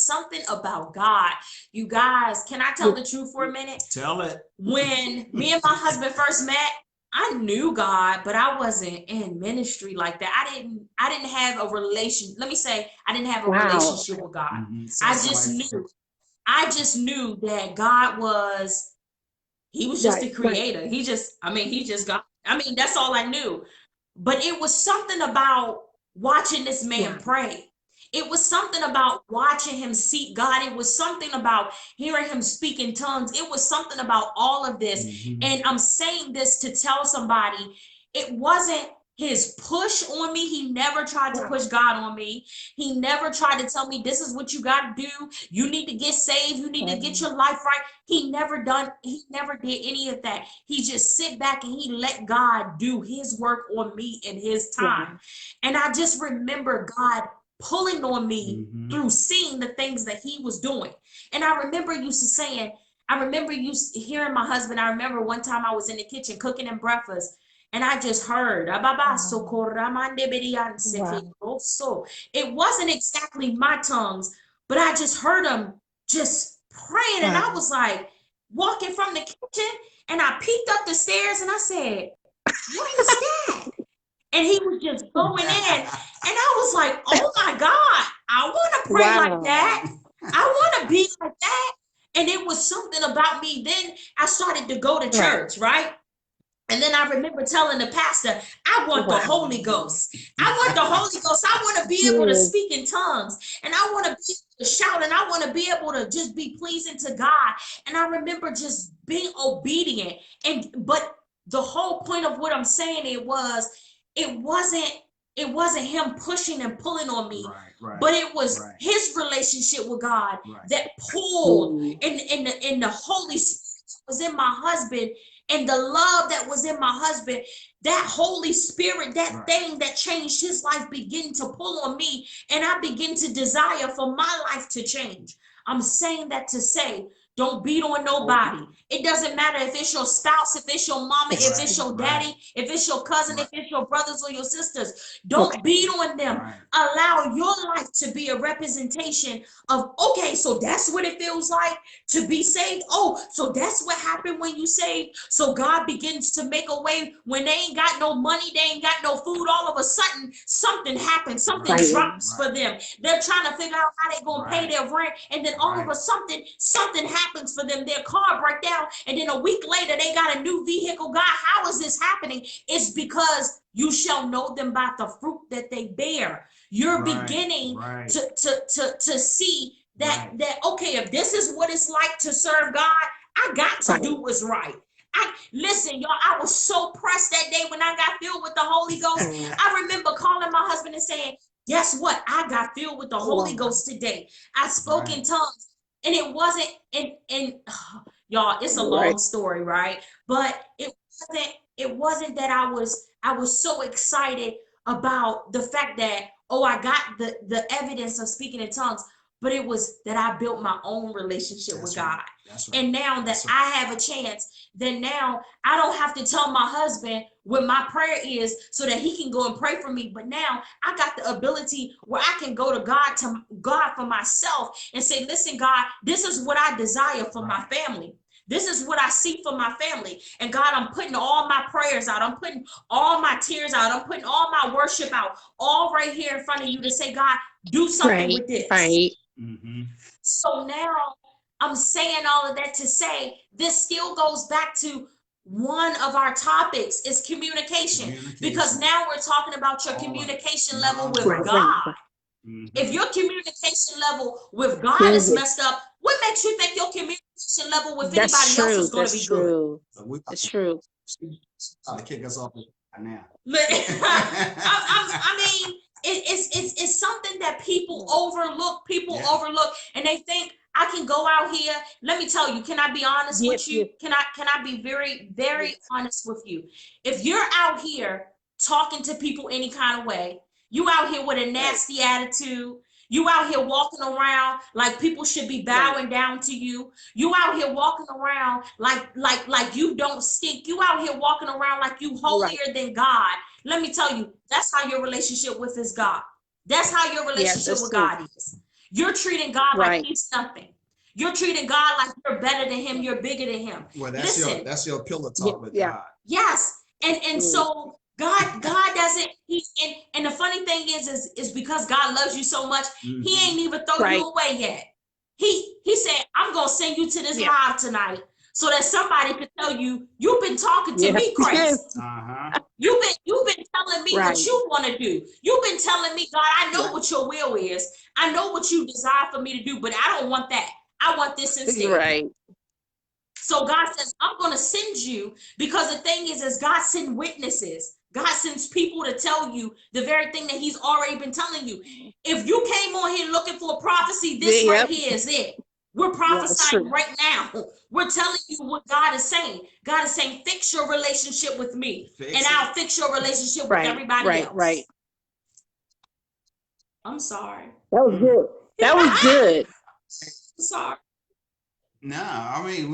Speaker 4: You guys, can I tell the truth for a minute?
Speaker 2: Tell it.
Speaker 4: When me and my husband first met, I knew God, but I wasn't in ministry like that. I didn't have a relation. Let me say, I didn't have a relationship with God. I just knew that God was, he was just the creator. He just God. That's all I knew. But it was something about watching this man pray. It was something about watching him seek God. It was something about hearing him speak in tongues. It was something about all of this. And I'm saying this to tell somebody, it wasn't his push on me. He never tried to push God on me. He never tried to tell me, this is what you got to do. You need to get saved. You need to get your life right. He never did any of that. He just sit back and he let God do his work on me in his time. And I just remember God pulling on me through seeing the things that he was doing. And I remember hearing my husband. I remember one time I was in the kitchen cooking him breakfast, and I just heard, it wasn't exactly my tongues, but I just heard him just praying. And I was like walking from the kitchen, and I peeked up the stairs and I said, what is that? And he was just going in. And I was like, oh my God, I want to pray like that. I want to be like that. And it was something about me. Then I started to go to church, right? And then I remember telling the pastor, I want the Holy Ghost. I want the Holy Ghost. I want to be able to speak in tongues. And I want to be able to shout. And I want to be able to just be pleasing to God. And I remember just being obedient. But the whole point of what I'm saying, it wasn't him pushing and pulling on me, but it was his relationship with God that pulled, and the Holy Spirit was in my husband, and the love that was in my husband, that Holy Spirit, that thing that changed his life began to pull on me, and I begin to desire for my life to change. I'm saying that to say, don't beat on nobody. It doesn't matter if it's your spouse, if it's your mama, if it's your daddy, if it's your cousin, if it's your brothers or your sisters. Don't beat on them. Allow your life to be a representation of, okay, so that's what it feels like to be saved. Oh, so that's what happened when you saved. So God begins to make a way when they ain't got no money, they ain't got no food. All of a sudden, something happens. Something drops for them. They're trying to figure out how they're going to pay their rent. And then all of a sudden, something happens for them. Their car breaks down. And then a week later, they got a new vehicle. God, how is this happening? It's because you shall know them by the fruit that they bear. You're beginning to see that, okay, if this is what it's like to serve God, I got to do what's right. Listen, y'all, I was so pressed that day when I got filled with the Holy Ghost. I remember calling my husband and saying, guess what? I got filled with the Holy Ghost today. I spoke in tongues. And it wasn't y'all, it's a long story, right? But it wasn't that I was so excited about the fact that, oh, I got the evidence of speaking in tongues, but it was that I built my own relationship with God. And now that I have a chance, then now I don't have to tell my husband what my prayer is so that he can go and pray for me. But now I got the ability where I can go to God for myself and say, listen, God, this is what I desire for my family. This is what I see for my family. And God, I'm putting all my prayers out. I'm putting all my tears out. I'm putting all my worship out, all right here in front of you to say, God, do something with this. So now I'm saying all of that to say this still goes back to one of our topics is communication. Because now we're talking about your communication level with God. If your communication level with God is messed up, what makes you think your communication level with anybody else is going to be good?
Speaker 3: It's true.
Speaker 2: To kick us off. now.
Speaker 4: I mean, it's something that people overlook. People overlook, and they think I can go out here. Let me tell you. Can I be honest with you? Can I be very, very honest with you? If you're out here talking to people any kind of way, you out here with a nasty attitude. You out here walking around like people should be bowing down to you. You out here walking around like you don't stink. You out here walking around like you holier than God. Let me tell you, that's how your relationship with is God. That's how your relationship with God is. You're treating God like he's nothing. You're treating God like you're better than him. You're bigger than him.
Speaker 2: Well, that's your pillow talk with God.
Speaker 4: Yes, and so God doesn't. And the funny thing is because God loves you so much, he ain't even throw you away yet. He said, I'm gonna send you to this live tonight so that somebody could tell you you've been talking to me, Christ. You've been telling me what you want to do. You've been telling me, God, I know what your will is. I know what you desire for me to do, but I don't want that. I want this instead. So God says, I'm going to send you, because the thing is God sends witnesses. God sends people to tell you the very thing that he's already been telling you. If you came on here looking for a prophecy, this right here is it. We're prophesying right now. We're telling you what God is saying. God is saying, fix your relationship with me, and I'll fix your relationship with everybody else. I'm sorry.
Speaker 3: That was good. That was good.
Speaker 4: Sorry.
Speaker 2: No, I mean,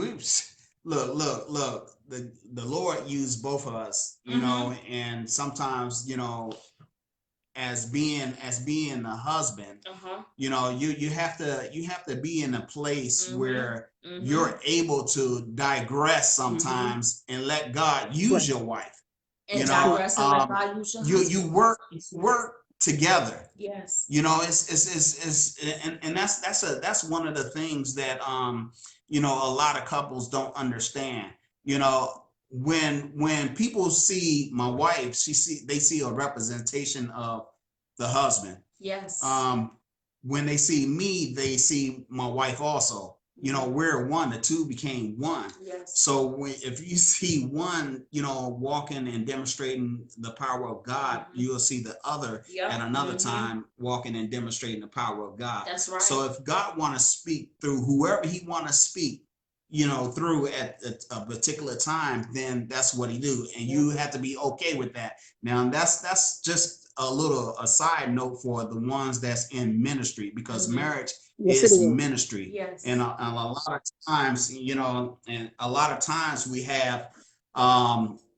Speaker 2: look. The Lord used both of us, you know, and sometimes, you know, as being a husband, you know, you have to be in a place where you're able to digress sometimes and let God use your wife.
Speaker 4: And
Speaker 2: you know,
Speaker 4: digress and let God use your husband.
Speaker 2: you work together.
Speaker 4: Yes.
Speaker 2: You know, and that's one of the things that you know, a lot of couples don't understand. You know, when people see my wife, they see a representation of the husband.
Speaker 4: Yes.
Speaker 2: When they see me, they see my wife also. You know, we're one, the two became one.
Speaker 4: Yes.
Speaker 2: So if you see one, you know, walking and demonstrating the power of God, you'll see the other at another time walking and demonstrating the power of God.
Speaker 4: That's right.
Speaker 2: So if God want to speak through whoever he want to speak, you know, through at a particular time, then that's what he do. And you have to be okay with that. Now, that's just a side note for the ones that's in ministry, because marriage is ministry.
Speaker 4: Yes.
Speaker 2: And a lot of times, you know, we have,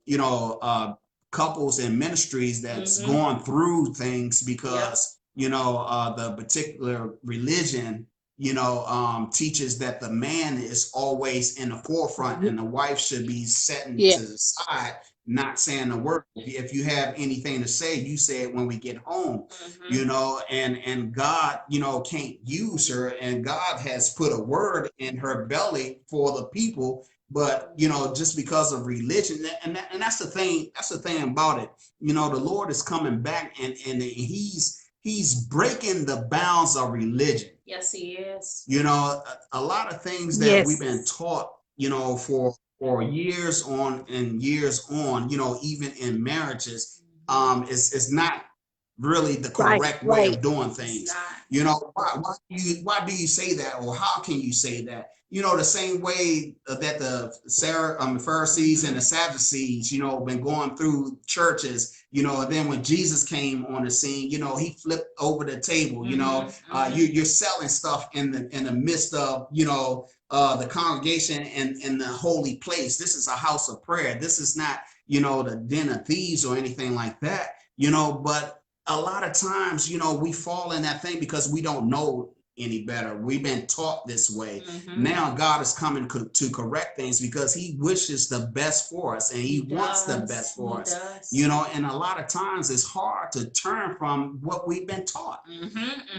Speaker 2: you know, couples in ministries that's going through things because, you know, the particular religion, you know, teaches that the man is always in the forefront and the wife should be setting to the side, not saying a word. If you have anything to say, you say it when we get home, you know, and God, you know, can't use her, and God has put a word in her belly for the people. But, you know, just because of religion, and that's the thing about it. You know, the Lord is coming back, and he's breaking the bounds of religion.
Speaker 4: Yes, he is.
Speaker 2: You know, a lot of things that we've been taught, you know, for years on and years on, you know, even in marriages, is not really the correct way of doing things. You know, why do you say that, or how can you say that? You know, the same way that the Pharisees and the Sadducees, you know, been going through churches, you know, and then when Jesus came on the scene, you know, he flipped over the table. You know, you're selling stuff in the midst of, you know, the congregation and in the holy place. This is a house of prayer. This is not, you know, the den of thieves or anything like that. You know, but a lot of times, you know, we fall in that thing because we don't know any better. We've been taught this way. Now God is coming to correct things because he wishes the best for us, and he wants the best for us. You know, and a lot of times it's hard to turn from what we've been taught.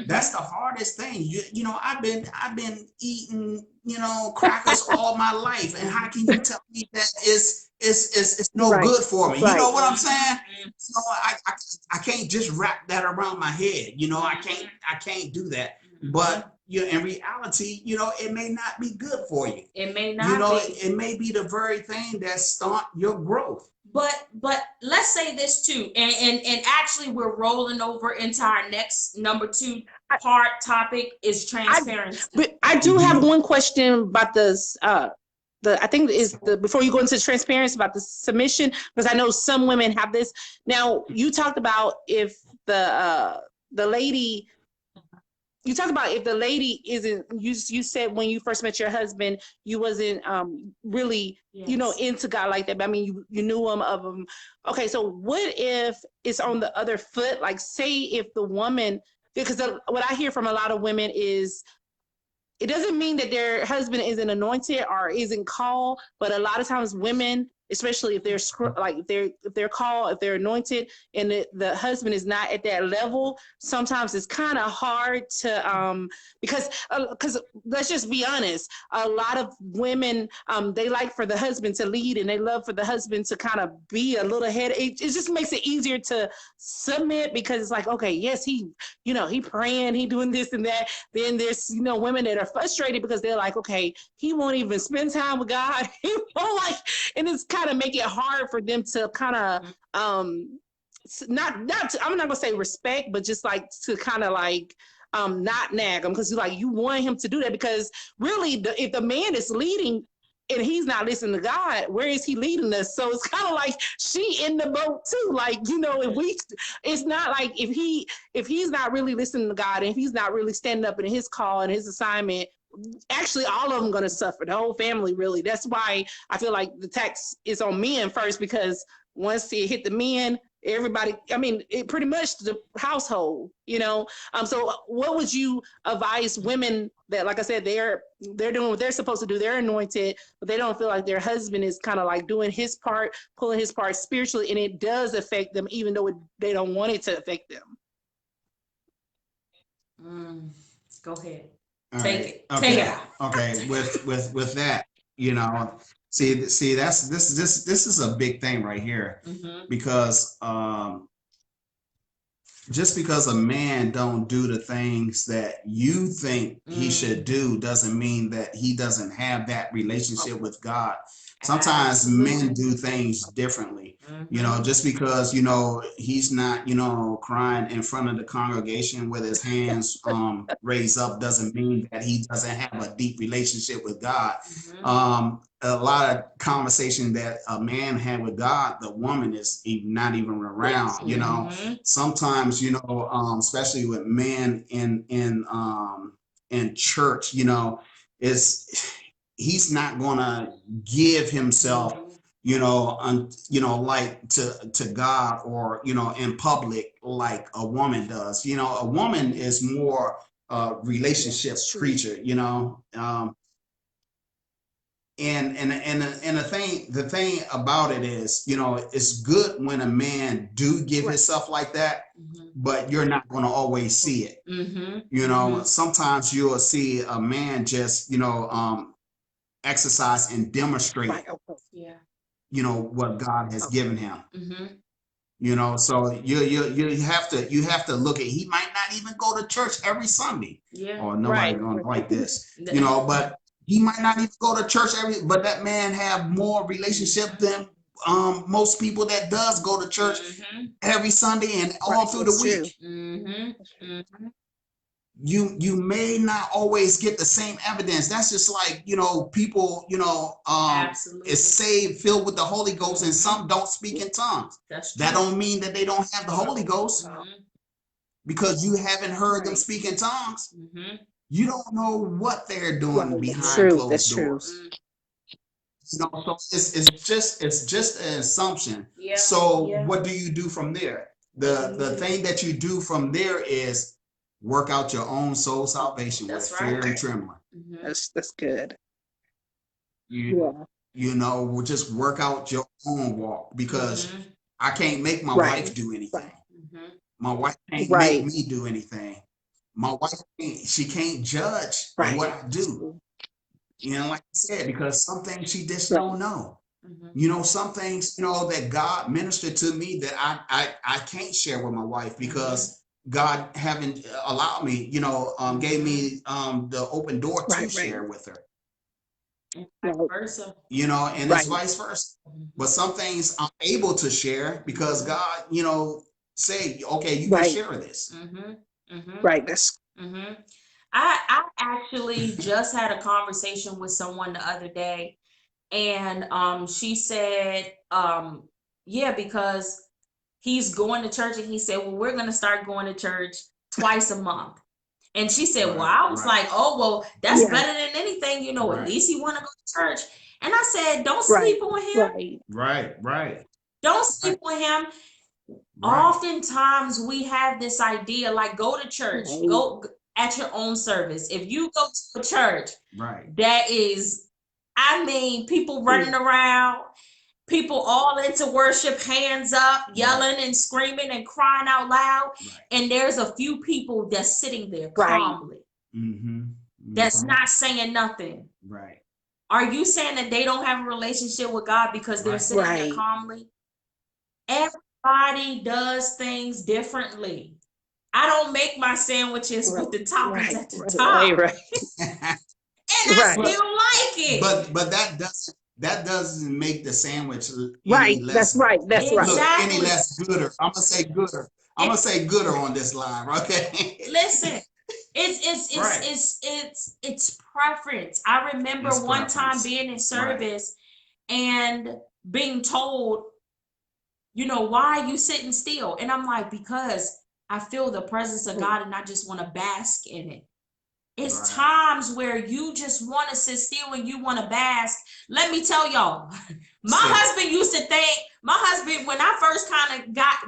Speaker 2: That's the hardest thing. You know, I've been eating, you know, crackers all my life, and how can you tell me that it's no good for me? You know what I'm saying? So I can't just wrap that around my head. You know, I can't do that. But you know, in reality, you know, it may not be good for you.
Speaker 4: It may not.
Speaker 2: You know, it may be the very thing that stunt your growth.
Speaker 4: but let's say this too, and actually we're rolling over into our next number 2 topic is transparency.
Speaker 3: But I do have one question about this. I think is before you go into transparency about the submission, because I know some women have this. Now you talked about if the lady. You talked about if the lady isn't, you said when you first met your husband, you wasn't really, into God like that. But I mean, you knew him of him. Okay, so what if it's on the other foot? Like, say if the woman, because what I hear from a lot of women is, it doesn't mean that their husband isn't anointed or isn't called, but a lot of times women, especially if they're if they're called, if they're anointed, and the husband is not at that level, sometimes it's kind of hard to because let's just be honest, a lot of women they like for the husband to lead, and they love for the husband to kind of be a little ahead. It just makes it easier to submit, because it's like, okay, yes, he praying, he doing this and that. Then there's women that are frustrated because they're like, okay, he won't even spend time with God. He won't, like, and it's kind of make it hard for them to kind of not I'm not gonna say respect, but just like to kind of like not nag him, because like you want him to do that, because really if the man is leading and he's not listening to God, where is he leading us? So it's kind of like she in the boat too. Like, it's not like if he's not really listening to God, and if he's not really standing up in his call and his assignment, actually all of them going to suffer, the whole family, really. That's why I feel like the tax is on men first, because once it hit the men, everybody, I mean, it pretty much the household, so what would you advise women that, like I said, they're doing what they're supposed to do, they're anointed, but they don't feel like their husband is kind of like doing his part, pulling his part spiritually, and it does affect them, even though they don't want it to affect them?
Speaker 4: Go ahead.
Speaker 2: Take it. Okay. Okay. With that, see, this is a big thing right here, because just because a man don't do the things that you think he should do doesn't mean that he doesn't have that relationship with God. Sometimes men do things differently, just because, he's not, crying in front of the congregation with his hands raised up doesn't mean that he doesn't have a deep relationship with God. A lot of conversation that a man had with God, the woman is not even around, Sometimes, especially with men in church, he's not gonna give himself, like to God, or in public like a woman does. A woman is more relationship creature, and the thing about it is, it's good when a man do give himself like that, but you're not going to always see it. Sometimes you'll see a man just exercise and demonstrate what God has given him. So you have to look at, he might not even go to church every Sunday, or nobody gonna like this, but he might not even go to church but that man have more relationship than most people that does go to church every Sunday and all through the week. You may not always get the same evidence. That's just like, people, is saved, filled with the Holy Ghost, and some don't speak in tongues. That don't mean that they don't have the Holy Ghost, because you haven't heard them speak in tongues. You don't know what they're doing behind closed doors. So it's just an assumption. So what do you do from there? The thing that you do from there is work out your own soul salvation with fear and trembling.
Speaker 3: That's good.
Speaker 2: We'll just work out your own walk, because I can't make my wife do anything. My wife can't make me do anything. My wife can't judge what I do. Like I said, because some things she just don't know. Some things, that God ministered to me that I can't share with my wife, because God haven't allowed me, gave me the open door to share with her.
Speaker 4: Vice versa.
Speaker 2: You know, and it's vice versa. But some things I'm able to share because God, you know, say, okay, you can share this.
Speaker 3: Right. That's
Speaker 4: I actually just had a conversation with someone the other day, and she said, yeah, because he's going to church, and he said, well, we're going to start going to church twice a month. And she said, well, I was like, oh, well, that's better than anything, you know, at least he want to go to church. And I said, don't sleep on him.
Speaker 2: Right.
Speaker 4: Don't sleep on him. Oftentimes we have this idea, like, go to church, go at your own service. If you go to a church, that is, I mean, people running around, people all into worship, hands up, yelling and screaming and crying out loud. And there's a few people that's sitting there calmly. That's not saying nothing. Are you saying that they don't have a relationship with God because they're sitting there calmly? Everybody does things differently. I don't make my sandwiches with the toppings at the top. And I still like it.
Speaker 2: But that doesn't make the sandwich any less.
Speaker 3: That's right.
Speaker 2: Any less gooder. I'm gonna say gooder. I'm gonna say gooder on this line, okay?
Speaker 4: Listen, it's preference. I remember one time being in service and being told, you know, why are you sitting still? And I'm like, because I feel the presence of God and I just want to bask in it. It's times where you just want to sit still and you want to bask. Let me tell y'all, my husband used to think, when I first got into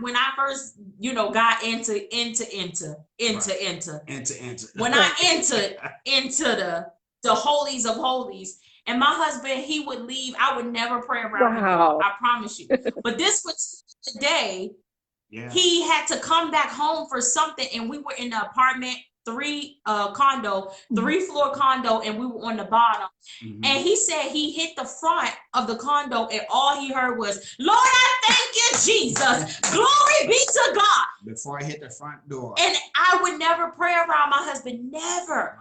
Speaker 4: when I entered into the holies of holies, and my husband, he would leave. I would never pray around him. I promise you. But this was the day he had to come back home for something, and we were in the apartment, 3-floor condo, and we were on the bottom. And he said he hit the front of the condo, and all he heard was, Lord, I thank you, Jesus. Glory be to God.
Speaker 2: Before I hit the front door.
Speaker 4: And I would never pray around my husband, never.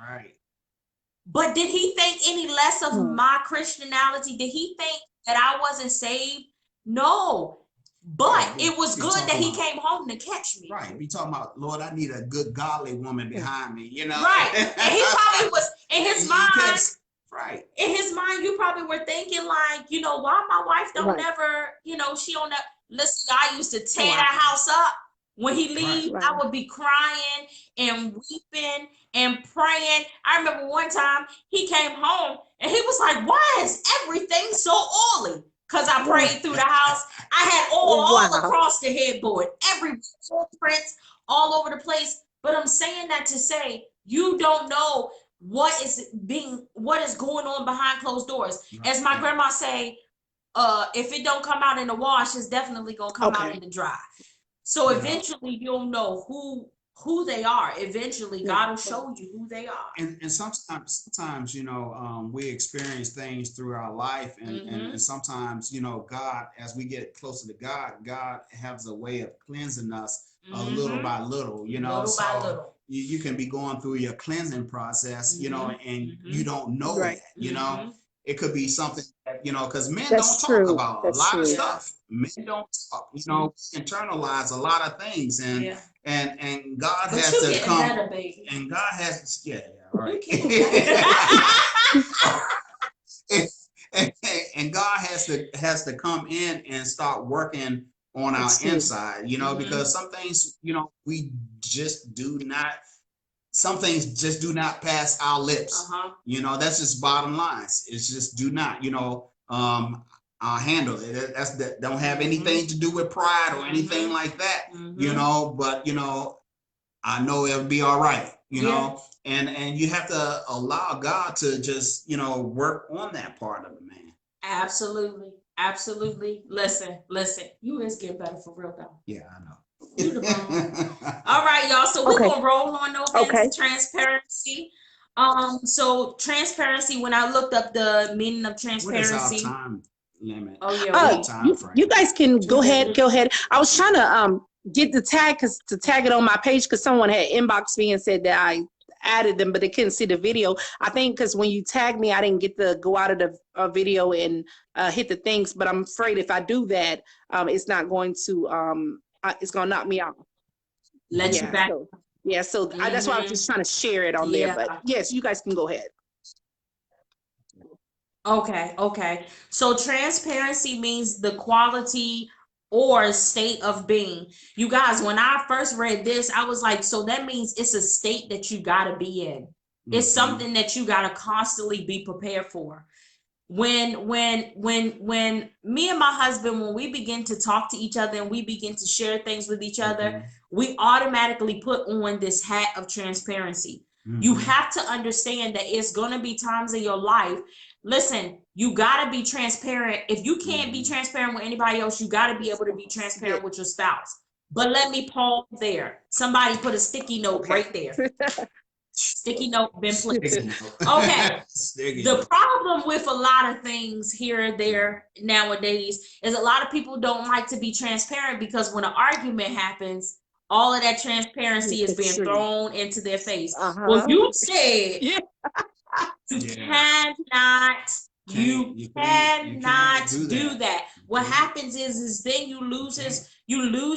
Speaker 4: But did he think any less of my Christianity? Did he think that I wasn't saved? No. But it was good that he came home to catch me.
Speaker 2: We talking about, Lord, I need a good godly woman behind me, you know?
Speaker 4: And he probably was, in his mind, in his mind, you probably were thinking like, you know, why my wife don't never, you know, she don't, listen, I used to tear that house up. When he leave, I would be crying and weeping and praying. I remember one time he came home and he was like, why is everything so oily? Because I prayed through the house. I had all across the headboard, every footprints all over the place. But I'm saying that to say, you don't know what is going on behind closed doors. As my grandma say, if it don't come out in the wash, it's definitely gonna come out in the dry. So eventually you'll know who they are. Eventually God will show you who they are.
Speaker 2: And sometimes, you know, we experience things through our life, and sometimes, you know, God, as we get closer to God has a way of cleansing us little by little, you know.
Speaker 4: Little by little.
Speaker 2: You can be going through your cleansing process, you know, and you don't know that, you know. It could be something that, you know, because men don't talk about a lot of stuff. Men don't talk, you know, internalize a lot of things, and God has to come, and God has to, and God has to come in and start working on our inside, you know, because some things, you know, some things just do not pass our lips. You know, that's just bottom lines. It's just do not, you know, I'll handle it. That don't have anything to do with pride or anything like that, you know, but, you know, I know it'll be all right, you know, and you have to allow God to just, you know, work on that part of it, man.
Speaker 4: Absolutely. Listen, you is getting better for real though.
Speaker 2: Yeah, I know.
Speaker 4: All right, y'all. So we're gonna roll on over into transparency. So transparency. When I looked up the meaning of transparency,
Speaker 2: what is our time limit?
Speaker 3: You guys can go ahead. I was trying to get the tag to tag it on my page because someone had inboxed me and said that I added them, but they couldn't see the video. I think because when you tagged me, I didn't get to go out of the video and hit the things. But I'm afraid if I do that, it's not going to it's gonna knock me out.
Speaker 4: Let you back.
Speaker 3: So, so that's why I was just trying to share it on there. But yes, you guys can go ahead.
Speaker 4: Okay. So transparency means the quality or state of being. You guys, when I first read this, I was like, so that means it's a state that you got to be in. It's something that you got to constantly be prepared for. When me and my husband, when we begin to talk to each other and we begin to share things with each other, we automatically put on this hat of transparency. You have to understand that it's going to be times in your life. Listen, you got to be transparent. If you can't be transparent with anybody else, you got to be able to be transparent with your spouse. But let me pause there. Somebody put a sticky note right there. Sticky note been placed. Okay. The problem with a lot of things here and there nowadays is a lot of people don't like to be transparent, because when an argument happens, all of that transparency is being thrown into their face. Well, you said you cannot do that. What happens is then you lose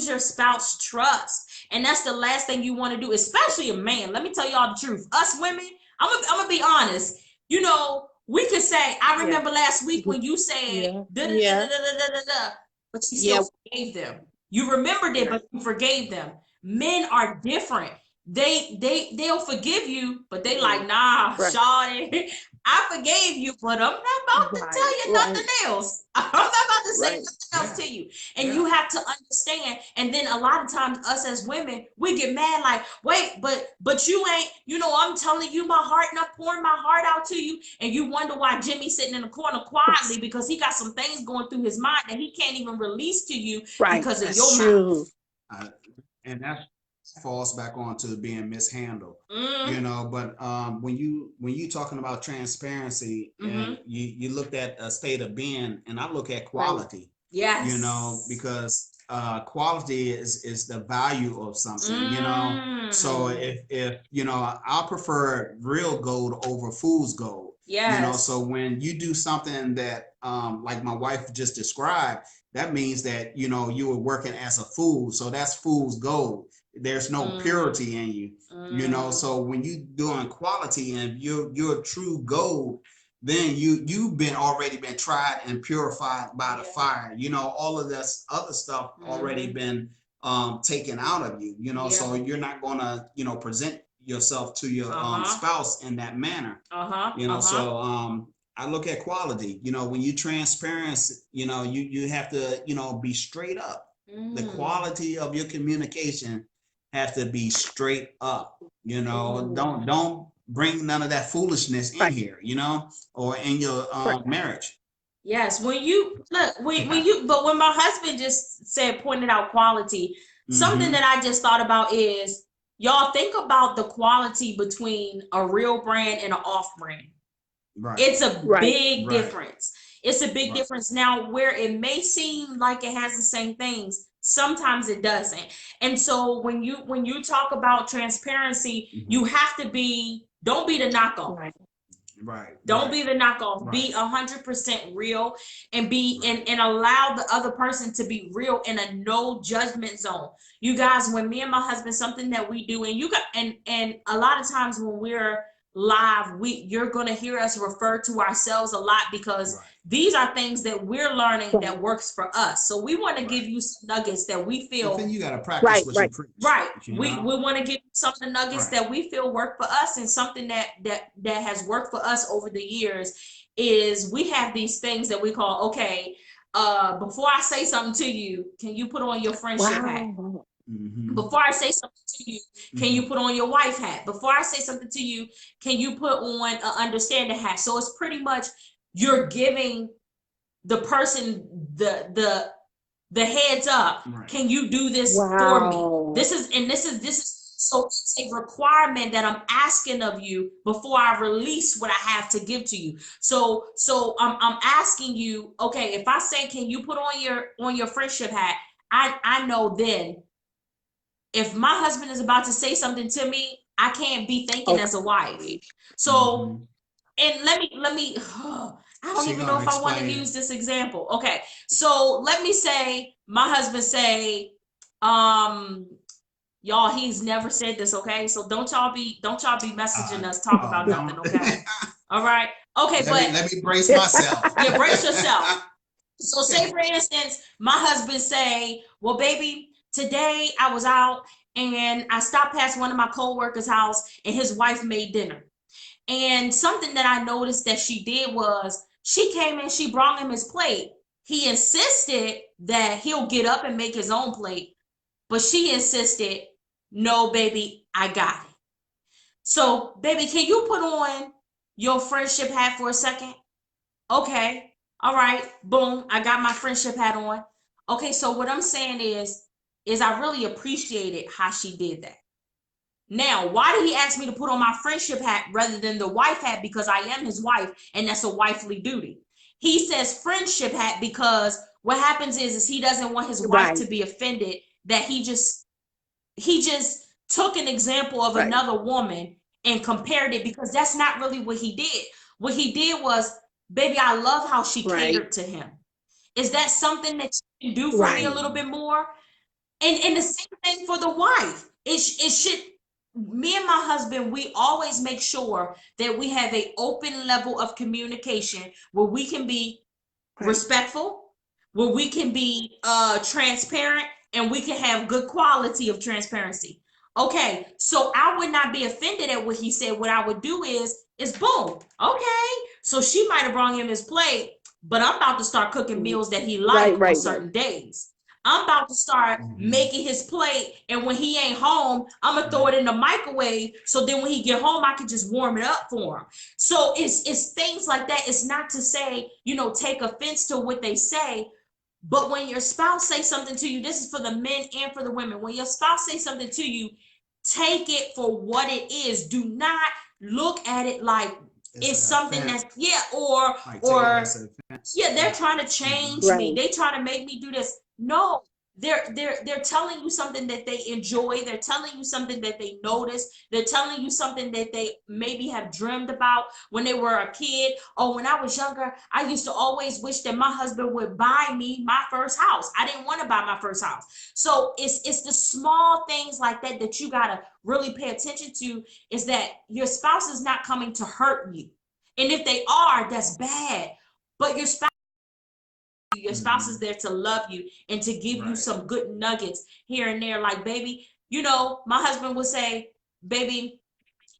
Speaker 4: your spouse trust. And that's the last thing you want to do, especially a man. Let me tell y'all the truth. Us women, I'm gonna be honest. You know, we could say, I remember last week when you said but you still forgave them. You remembered it, but you forgave them. Men are different. They'll forgive you, but they like, nah, shawty, I forgave you, but I'm not about to tell you nothing else. I'm not about to say nothing else to you. And you have to understand. And then a lot of times us as women, we get mad like, wait, but you ain't, I'm telling you my heart and I'm pouring my heart out to you. And you wonder why Jimmy's sitting in the corner quietly, because he got some things going through his mind that he can't even release to you because of your mouth.
Speaker 2: And that falls back onto being mishandled, but when you talking about transparency, and you looked at a state of being, and I look at quality, because quality is the value of something, so if I'll prefer real gold over fool's gold. So when you do something that like my wife just described, that means that you were working as a fool, so that's fool's gold. There's no purity in you, so when you doing quality and you're true gold, then you've already been tried and purified by the fire. All of this other stuff already been taken out of you, so you're not gonna present yourself to your spouse in that manner. So I look at quality. When you transparent, you have to be straight up. The quality of your communication have to be straight up. Don't bring none of that foolishness in here, or in your marriage.
Speaker 4: Yes, when my husband just pointed out quality, something that I just thought about is, y'all think about the quality between a real brand and an off brand. It's a big difference. It's a big difference. Now, where it may seem like it has the same things, sometimes it doesn't. And so when you talk about transparency, you have to don't be the knockoff. Don't be the knockoff. Be 100% real, and and allow the other person to be real in a no judgment zone. You guys, when me and my husband, something that we do, and a lot of times when we're live, you're going to hear us refer to ourselves a lot, because these are things that we're learning that works for us. So we want to give you some nuggets that we feel.
Speaker 2: Then you got to practice what you preach.
Speaker 4: We want to give you some of the nuggets that we feel work for us, and something that has worked for us over the years is we have these things that we call, before I say something to you, can you put on your friendship hat? Before I say something to you, can you put on your wife hat? Before I say something to you, can you put on an understanding hat? So it's pretty much you're giving the person the heads up. Can you do this for me? This is so it's a requirement that I'm asking of you before I release what I have to give to you. So I'm asking you, if I say, can you put on your friendship hat? I know then, if my husband is about to say something to me, I can't be thinking as a wife. So, and let me, I don't even know if I want to use this example. Okay. So let me say my husband say, y'all, he's never said this, okay? So don't y'all be messaging us talking about nothing, okay? All right. Okay,
Speaker 2: let me brace myself.
Speaker 4: Yeah, brace yourself. So say for instance, my husband say, well, baby, today I was out and I stopped past one of my coworkers' house and his wife made dinner. And something that I noticed that she did was she came in, she brought him his plate. He insisted that he'll get up and make his own plate, but she insisted, no, baby, I got it. So, baby, can you put on your friendship hat for a second? Okay. All right. Boom. I got my friendship hat on. Okay. So what I'm saying is I really appreciated how she did that. Now, why did he ask me to put on my friendship hat rather than the wife hat? Because I am his wife and that's a wifely duty. He says friendship hat because what happens is he doesn't want his wife to be offended that he just took an example of another woman and compared it, because that's not really what he did. What he did was, baby, I love how she catered to him. Is that something that you can do for me a little bit more? And the same thing for the wife. It should, me and my husband, we always make sure that we have an open level of communication where we can be respectful, where we can be transparent, and we can have good quality of transparency. Okay, so I would not be offended at what he said. What I would do is boom. Okay, so she might have brought him his plate, but I'm about to start cooking meals that he likes on certain days. I'm about to start making his plate, and when he ain't home, I'm gonna throw it in the microwave. So then when he get home, I can just warm it up for him. So it's things like that. It's not to say, you know, take offense to what they say, but when your spouse say something to you, this is for the men and for the women. When your spouse say something to you, take it for what it is. Do not look at it like it's something that's or they're trying to change me. They trying to make me do this. No, they're telling you something that they enjoy. They're telling you something that they notice. They're telling you something that they maybe have dreamed about when they were a kid. Oh, when I was younger, I used to always wish that my husband would buy me my first house. I didn't want to buy my first house. So it's the small things like that that you gotta really pay attention to, is that your spouse is not coming to hurt you. And if they are, that's bad. But your spouse is there to love you and to give you some good nuggets here and there. Like, baby, you know, my husband would say, baby,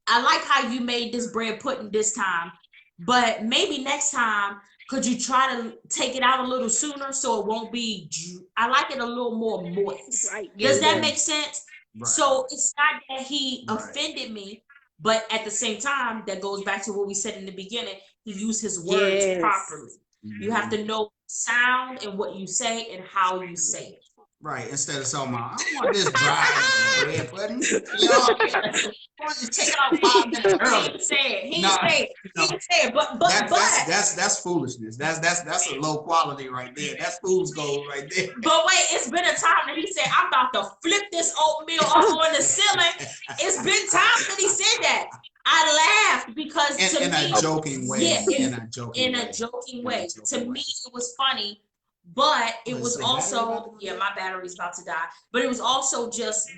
Speaker 4: I like how you made this bread pudding this time, but maybe next time, could you try to take it out a little sooner so it won't be, I like it a little more moist. Does that make sense? So it's not that he offended me, but at the same time, that goes back to what we said in the beginning. He used his words properly. You have to know sound and what you say and how you say it.
Speaker 2: Right, instead of saying, I want this dry bread pudding. You know, why don't you take it out 5 minutes early?
Speaker 4: He didn't say it. But
Speaker 2: that's foolishness. That's a low quality right there. That's fool's gold right there.
Speaker 4: But wait, it's been a time that he said, I'm about to flip this oatmeal up on the ceiling. It's been times that he said that. I laughed because
Speaker 2: in a joking way.
Speaker 4: Yeah, in a joking way. To me, it was funny, but it was also my battery's about to die. But it was also just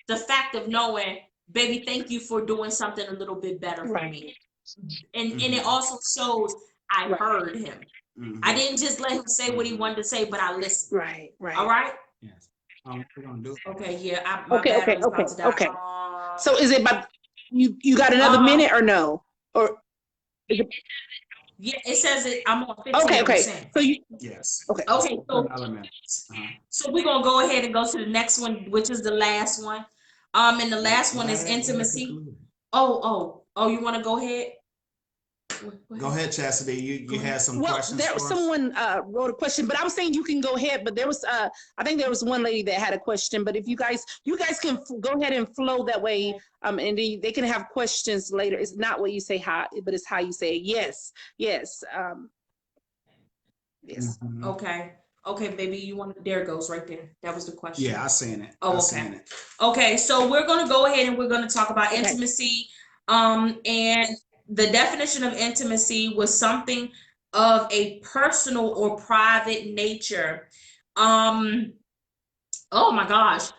Speaker 4: the fact of knowing, baby, thank you for doing something a little bit better for me. And it also shows I heard him. I didn't just let him say what he wanted to say, but I listened.
Speaker 3: Right.
Speaker 4: All right.
Speaker 2: Yes. We're gonna do it.
Speaker 4: Okay. My battery's about to die.
Speaker 3: Okay. So is it by you got another minute or no? Or is it?
Speaker 4: Yeah, it says it. I'm on 15%.
Speaker 3: Okay. So you Okay.
Speaker 4: So we're gonna go ahead and go to the next one, which is the last one. And the last one is intimacy. Oh, you want to go ahead?
Speaker 2: Go ahead, Chastity. You had some questions.
Speaker 3: There was someone wrote a question, but I was saying you can go ahead. But there was I think there was one lady that had a question. But if you guys can go ahead and flow that way, and they can have questions later. It's not what you say how, but it's how you say it. Yes.
Speaker 4: Okay. Okay, baby, you want, there it goes right there. That was the question.
Speaker 2: Yeah, I seen it.
Speaker 4: Oh, okay. Okay, so we're going to go ahead and we're going to talk about intimacy. And the definition of intimacy was something of a personal or private nature. Oh my gosh.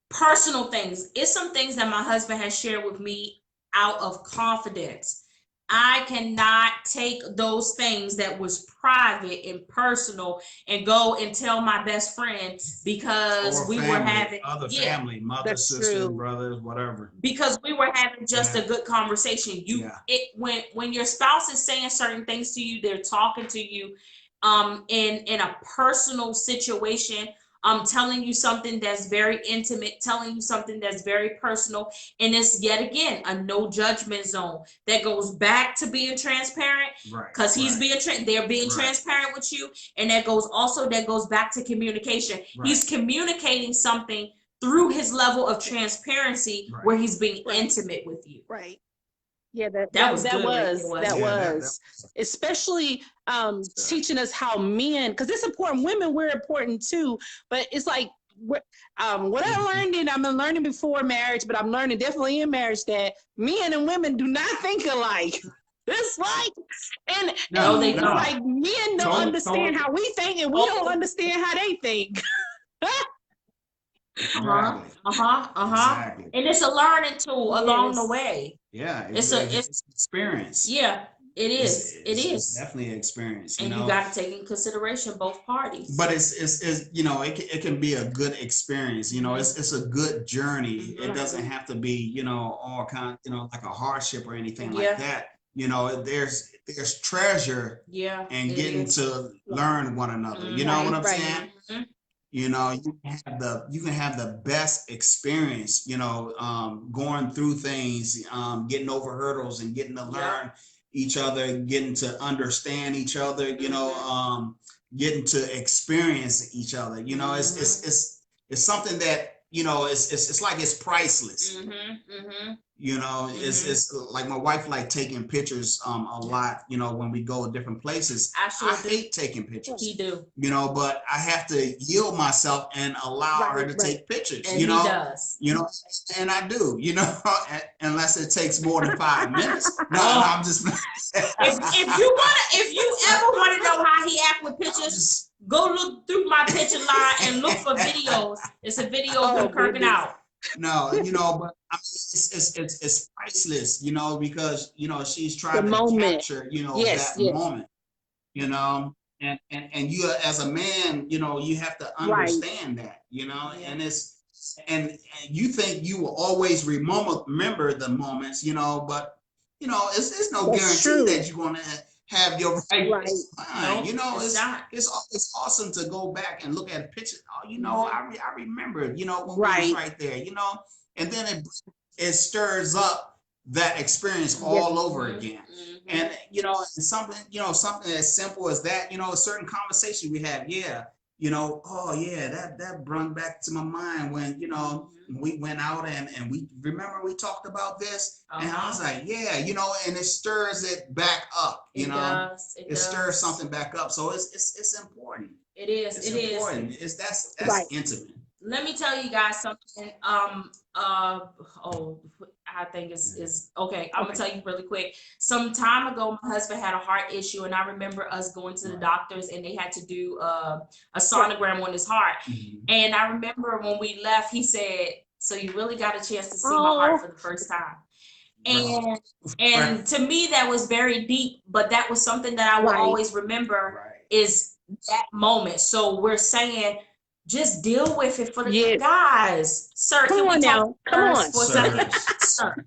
Speaker 4: Personal things. It's some things that my husband has shared with me out of confidence. I cannot take those things that was private and personal and go and tell my best friend because we were having
Speaker 2: other family, mother, sister, brothers, whatever.
Speaker 4: Because we were having just a good conversation. When your spouse is saying certain things to you, they're talking to you in a personal situation, telling you something that's very intimate, telling you something that's very personal. And it's yet again a no judgment zone that goes back to being transparent, because they're being transparent with you. And that goes back to communication. He's communicating something through his level of transparency where he's being intimate with you.
Speaker 3: Right. Yeah, that was especially teaching us how men, because it's important. Women, we're important too, but it's like what I learned, and I've been learning before marriage, but I'm learning definitely in marriage that men and women do not think alike. It's like, like men don't understand how we think, and we don't understand how they think.
Speaker 2: Exactly.
Speaker 4: And it's a learning tool along the way.
Speaker 2: Yeah, it's experience.
Speaker 4: Yeah, it is.
Speaker 2: It's definitely an experience.
Speaker 4: And you got to take in consideration both parties.
Speaker 2: But it's you know, it can be a good experience. You know, it's a good journey. It doesn't have to be, you know, all kind, you know, like a hardship or anything like that. You know, there's treasure in getting to learn one another. You know what I'm saying? You know, you can have the best experience, you know, going through things, getting over hurdles and getting to learn each other, getting to understand each other, you know, getting to experience each other. You know, it's something that, you know, it's like it's priceless. You know, it's like my wife like taking pictures a lot, you know, when we go to different places. I hate taking pictures.
Speaker 4: He do.
Speaker 2: You know, but I have to yield myself and allow her to take pictures. And you know,
Speaker 4: he does.
Speaker 2: You know, and I do, you know, unless it takes more than 5 minutes. No, I'm just
Speaker 4: if you ever want to know how he act with pictures, go look through my picture line and look for videos. It's a video of him kirking out.
Speaker 2: No, you know, but I mean, it's priceless, you know, because, you know, she's trying to capture, you know, that moment, you know, and you as a man, you know, you have to understand that, you know, and you think you will always remember the moments, you know, but, you know, it's no guarantee that you're going to have your right. You know, it's awesome to go back and look at a picture. Oh, you know, I remember, you know, when we was right there, you know, and then it stirs up that experience all over again. And, you know, something as simple as that, you know, a certain conversation we have. Yeah. You know, oh yeah, that brought back to my mind when, you know, we went out and we remember we talked about this, and I was like, yeah, you know, and it stirs it back up, you know, it stirs something back up. So it's important.
Speaker 4: It is.
Speaker 2: It's important. That's intimate.
Speaker 4: Let me tell you guys something. I think it's okay. I'm gonna tell you really quick. Some time ago, my husband had a heart issue, and I remember us going to the doctors, and they had to do a sonogram on his heart. And I remember when we left, he said, "So you really got a chance to see my heart for the first time." And to me, that was very deep. But that was something that I will always remember is that moment. So we're saying, just deal with it for the guys. Sir,
Speaker 3: come on now. Come on.
Speaker 4: Sir.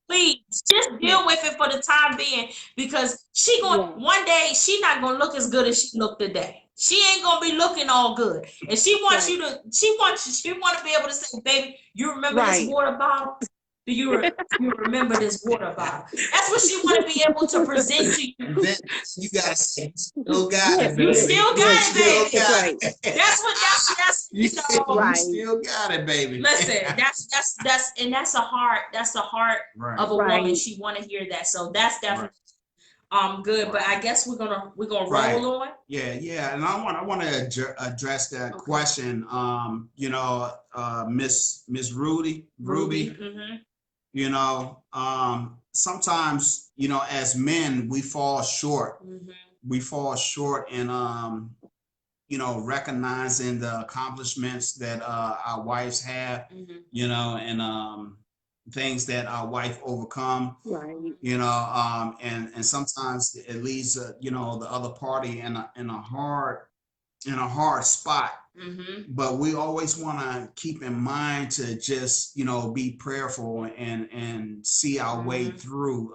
Speaker 4: Please, just deal with it for the time being, because one day she not gonna look as good as she looked today. She ain't gonna be looking all good. And she wants you to, she want to be able to say, baby, you remember this water bottle? Do you remember this water bottle? That's what she want to be able to present to you.
Speaker 2: Then you gotta say, you still got it, baby.
Speaker 4: You still got it, baby. That's you know.
Speaker 2: You still got it, baby.
Speaker 4: Listen, that's a heart of a woman. She want to hear that. So that's definitely good. But I guess we're gonna roll on.
Speaker 2: Yeah, and I want to address that question. You know, Miss Ruby. You know, sometimes, you know, as men, we fall short. We fall short in you know, recognizing the accomplishments that our wives have, you know, and things that our wife overcome, you know, and sometimes it leaves you know, the other party in a hard spot. But we always want to keep in mind to just, you know, be prayerful and see our way through.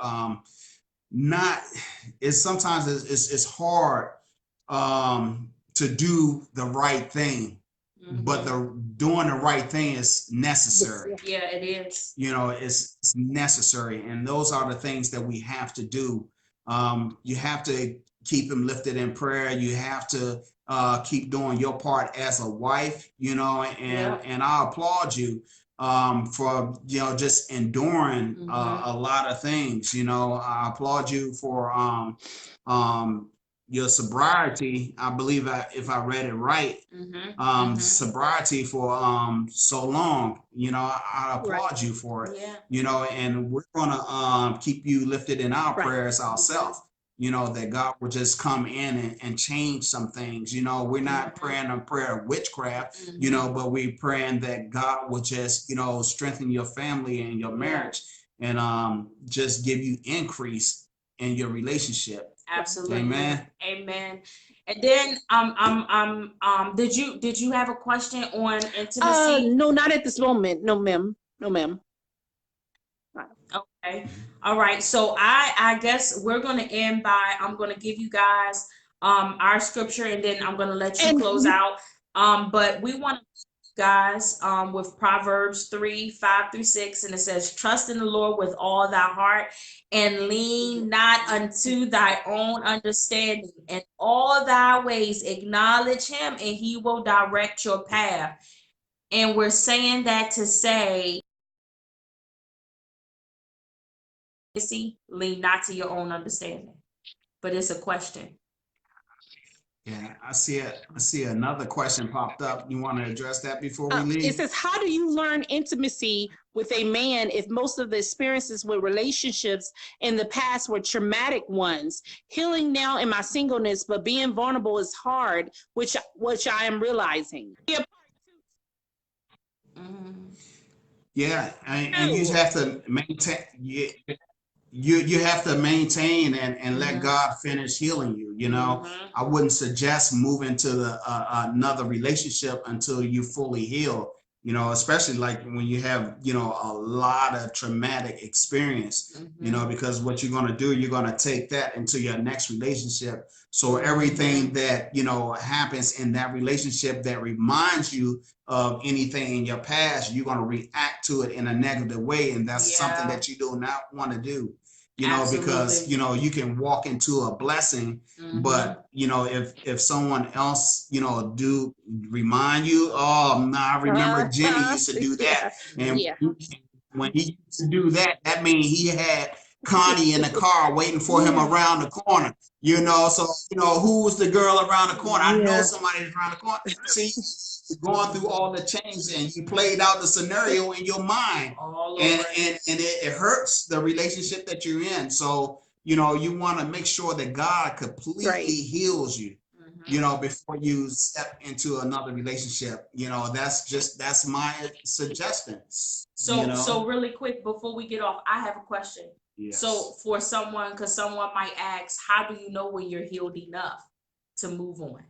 Speaker 2: Not it's sometimes it's hard to do the right thing, but doing the right thing is necessary.
Speaker 4: Yeah, it is.
Speaker 2: You know, it's necessary, and those are the things that we have to do. You have to keep them lifted in prayer. You have to keep doing your part as a wife, you know, and I applaud you for, you know, just enduring a lot of things. You know, I applaud you for your sobriety. I believe if I read it right, sobriety for so long. You know, I applaud you for it. You know, and we're gonna keep you lifted in our prayers ourselves. You know, that God will just come in and change some things. You know, we're not praying a prayer of witchcraft, you know, but we're praying that God will just, you know, strengthen your family and your marriage and just give you increase in your relationship.
Speaker 4: Absolutely.
Speaker 2: Amen.
Speaker 4: Amen. And then did you have a question on intimacy?
Speaker 3: No, not at this moment. No, ma'am. No, ma'am.
Speaker 4: Okay. All right. So I guess we're gonna end by I'm gonna give you guys our scripture, and then I'm gonna let you close out. But we want to guys with Proverbs 3:5-6, and it says, trust in the Lord with all thy heart and lean not unto thy own understanding. In all thy ways acknowledge him, and he will direct your path. And we're saying that to say, lean not to your own understanding. But it's a question.
Speaker 2: Yeah, I see another question popped up. You want to address that before we leave?
Speaker 3: It says, how do you learn intimacy with a man if most of the experiences with relationships in the past were traumatic ones? Healing now in my singleness, but being vulnerable is hard, which I am realizing.
Speaker 2: Yeah, and you have to maintain. You have to maintain and let God finish healing you. You know, I wouldn't suggest moving to another relationship until you fully heal. You know, especially like when you have, you know, a lot of traumatic experience, you know, because what you're going to do, you're going to take that into your next relationship. So everything that, you know, happens in that relationship that reminds you of anything in your past, you're going to react to it in a negative way. And that's something that you do not want to do. You know, because, you know, you can walk into a blessing, but, you know, if someone else, you know, do remind you, oh, no, I remember Jimmy used to do that. And when he used to do that, that means he had Connie in the car waiting for him around the corner, you know. So, you know, who was the girl around the corner? I know somebody's around the corner. See, going through all the changes, and you played out the scenario in your mind, and it hurts the relationship that you're in. So, you know, you want to make sure that God completely heals you, you know, before you step into another relationship. You know, that's my suggestion.
Speaker 4: So,
Speaker 2: you know?
Speaker 4: So really quick before we get off, I have a question.
Speaker 2: Yes.
Speaker 4: So for someone, because someone might ask, how do you know when you're healed enough to move on?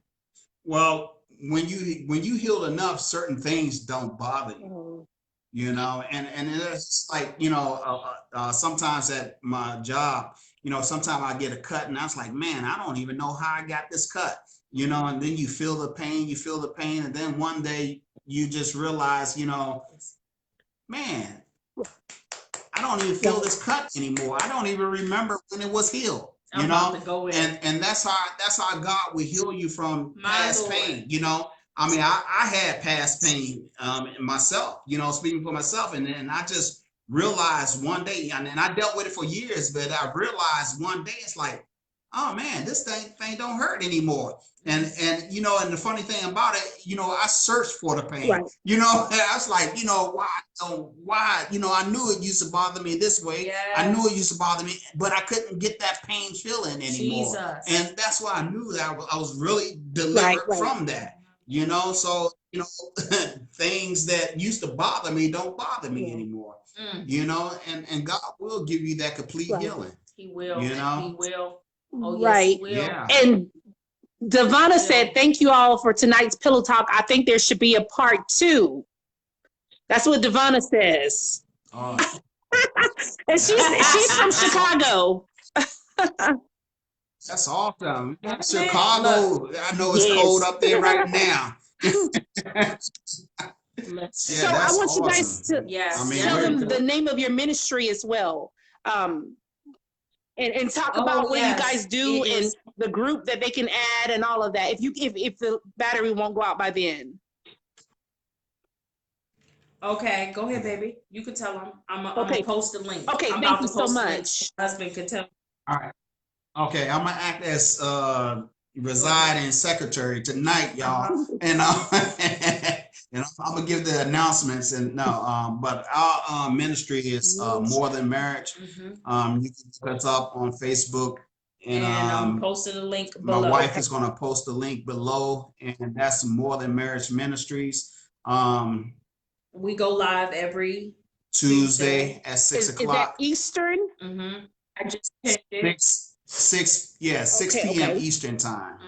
Speaker 2: Well, when you heal enough, certain things don't bother you, you know, and it's like, you know, sometimes at my job, you know, sometimes I get a cut and I was like, man, I don't even know how I got this cut, you know, and then you feel the pain, and then one day you just realize, you know, man, I don't even feel this cut anymore. I don't even remember when it was healed. You know, and that's how God will heal you from past pain. You know, I mean, I had past pain myself, you know, speaking for myself, and then I just realized one day, and I dealt with it for years, but I realized one day it's like, oh man, this thing don't hurt anymore. And you know, and the funny thing about it, you know, I searched for the pain.
Speaker 3: Right.
Speaker 2: You know, I was like, you know, why? You know, I knew it used to bother me this way.
Speaker 4: Yes.
Speaker 2: I knew it used to bother me, but I couldn't get that pain feeling anymore.
Speaker 4: Jesus.
Speaker 2: And that's why I knew that I was really delivered
Speaker 3: Right.
Speaker 2: from that. You know, so you know, things that used to bother me don't bother me anymore. You know, and God will give you that complete healing.
Speaker 4: He will.
Speaker 2: You know,
Speaker 4: He will. Oh,
Speaker 3: Right.
Speaker 4: yes, he will.
Speaker 2: Yeah.
Speaker 3: And Devonna said, thank you all for tonight's pillow talk. I think there should be a part 2. That's what Devonna says.
Speaker 2: Oh,
Speaker 3: And she's from Chicago.
Speaker 2: that's awesome. Chicago, I know it's
Speaker 3: Yes.
Speaker 2: cold up there right now.
Speaker 3: So I want you guys to tell them
Speaker 2: we're-
Speaker 3: the name of your ministry as well. And talk about what you guys do and the group that they can add and all of that. If the battery won't go out by then.
Speaker 4: Okay, go ahead, baby. You can tell them. I'm gonna post the link.
Speaker 3: Okay,
Speaker 4: I'm
Speaker 3: thank
Speaker 4: about
Speaker 3: you
Speaker 4: to
Speaker 3: so
Speaker 4: post the
Speaker 3: much.
Speaker 4: link so my husband can tell.
Speaker 2: All right. Okay, I'm gonna act as residing secretary tonight, y'all, and and I'm gonna give the announcements. And but our ministry is More Than Marriage. You can look us up on Facebook, and
Speaker 4: I'm posting the link below.
Speaker 2: My wife is gonna post the link below, and that's More Than Marriage Ministries.
Speaker 4: We go live every
Speaker 2: Tuesday at 6 o'clock.
Speaker 3: Is that Eastern?
Speaker 4: I just picked it.
Speaker 2: 6 p.m. Eastern time.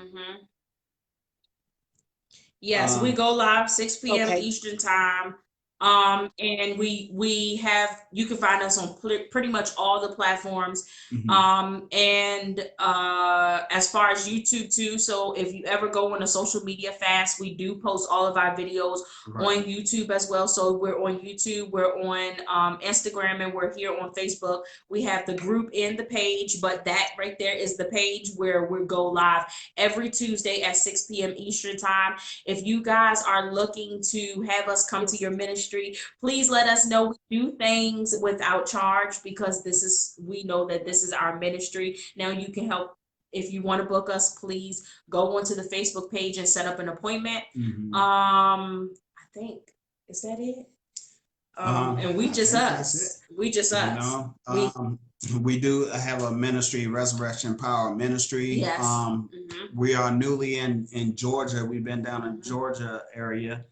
Speaker 4: Yes, we go live 6 p.m.
Speaker 3: Okay.
Speaker 4: Eastern time. And we have, you can find us on pretty much all the platforms. And as far as YouTube too, so if you ever go on a social media fast, we do post all of our videos on YouTube as well. So we're on YouTube, we're on Instagram, and we're here on Facebook. We have the group and the page, but that right there is the page where we go live every Tuesday at 6 p.m. Eastern time. If you guys are looking to have us come to your ministry, please let us know. We do things without charge because we know that this is our ministry. Now you can help. If you want to book us, please go onto the Facebook page and set up an appointment. I think, is that it? And we just us. We just us.
Speaker 2: We do have a ministry, Resurrection Power Ministry.
Speaker 4: Yes.
Speaker 2: We are newly in Georgia. We've been down in Georgia area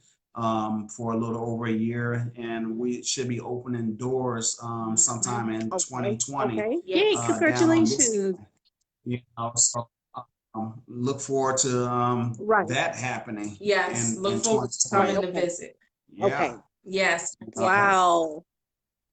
Speaker 2: for a little over a year, and we should be opening doors sometime in 2020.
Speaker 3: Okay. Yay, congratulations.
Speaker 2: You know, so look forward to that happening.
Speaker 4: Yes, look forward to coming to visit.
Speaker 2: Yeah.
Speaker 3: Okay.
Speaker 4: Yes.
Speaker 3: Wow.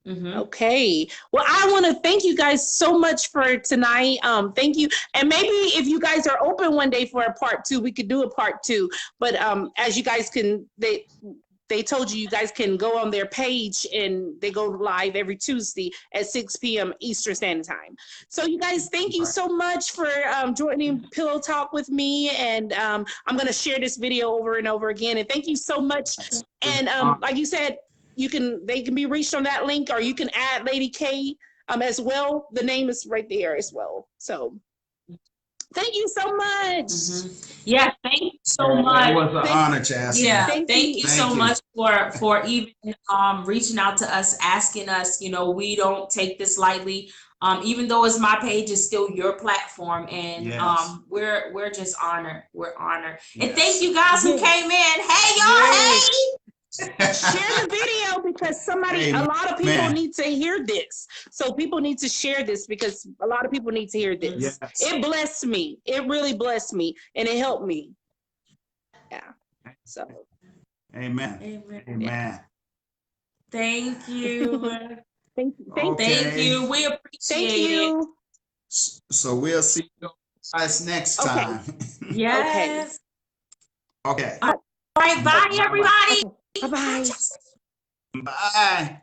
Speaker 3: Okay. Well, I want to thank you guys so much for tonight. Thank you. And maybe if you guys are open one day for a part 2, we could do a part 2. But as you guys can, they told you guys can go on their page, and they go live every Tuesday at 6 p.m. Eastern Standard Time. So you guys, thank you so much for joining Pillow Talk with me. And I'm going to share this video over and over again. And thank you so much. And like you said, they can be reached on that link, or you can add Lady K as well. The name is right there as well. So thank you so much.
Speaker 4: Yeah, thank you so much.
Speaker 2: It was an honor, Chasity.
Speaker 4: Yeah, thank you so much for even reaching out to us, asking us. You know, we don't take this lightly. Even though it's my page, it's still your platform, and we're just honored. We're honored, and thank you guys who came in. Hey, y'all! Hey.
Speaker 3: Share the video because a lot of people need to hear this. So people need to share this because a lot of people need to hear this. Yes. It blessed me. It really blessed me, and it helped me. Yeah. So.
Speaker 2: Amen.
Speaker 3: Yeah.
Speaker 4: Thank you.
Speaker 3: Thank you.
Speaker 4: Thank you. We appreciate it.
Speaker 2: So we'll see you guys next time.
Speaker 4: Yes.
Speaker 2: Okay.
Speaker 4: All right. Bye, everybody.
Speaker 3: Bye-bye.
Speaker 2: Bye.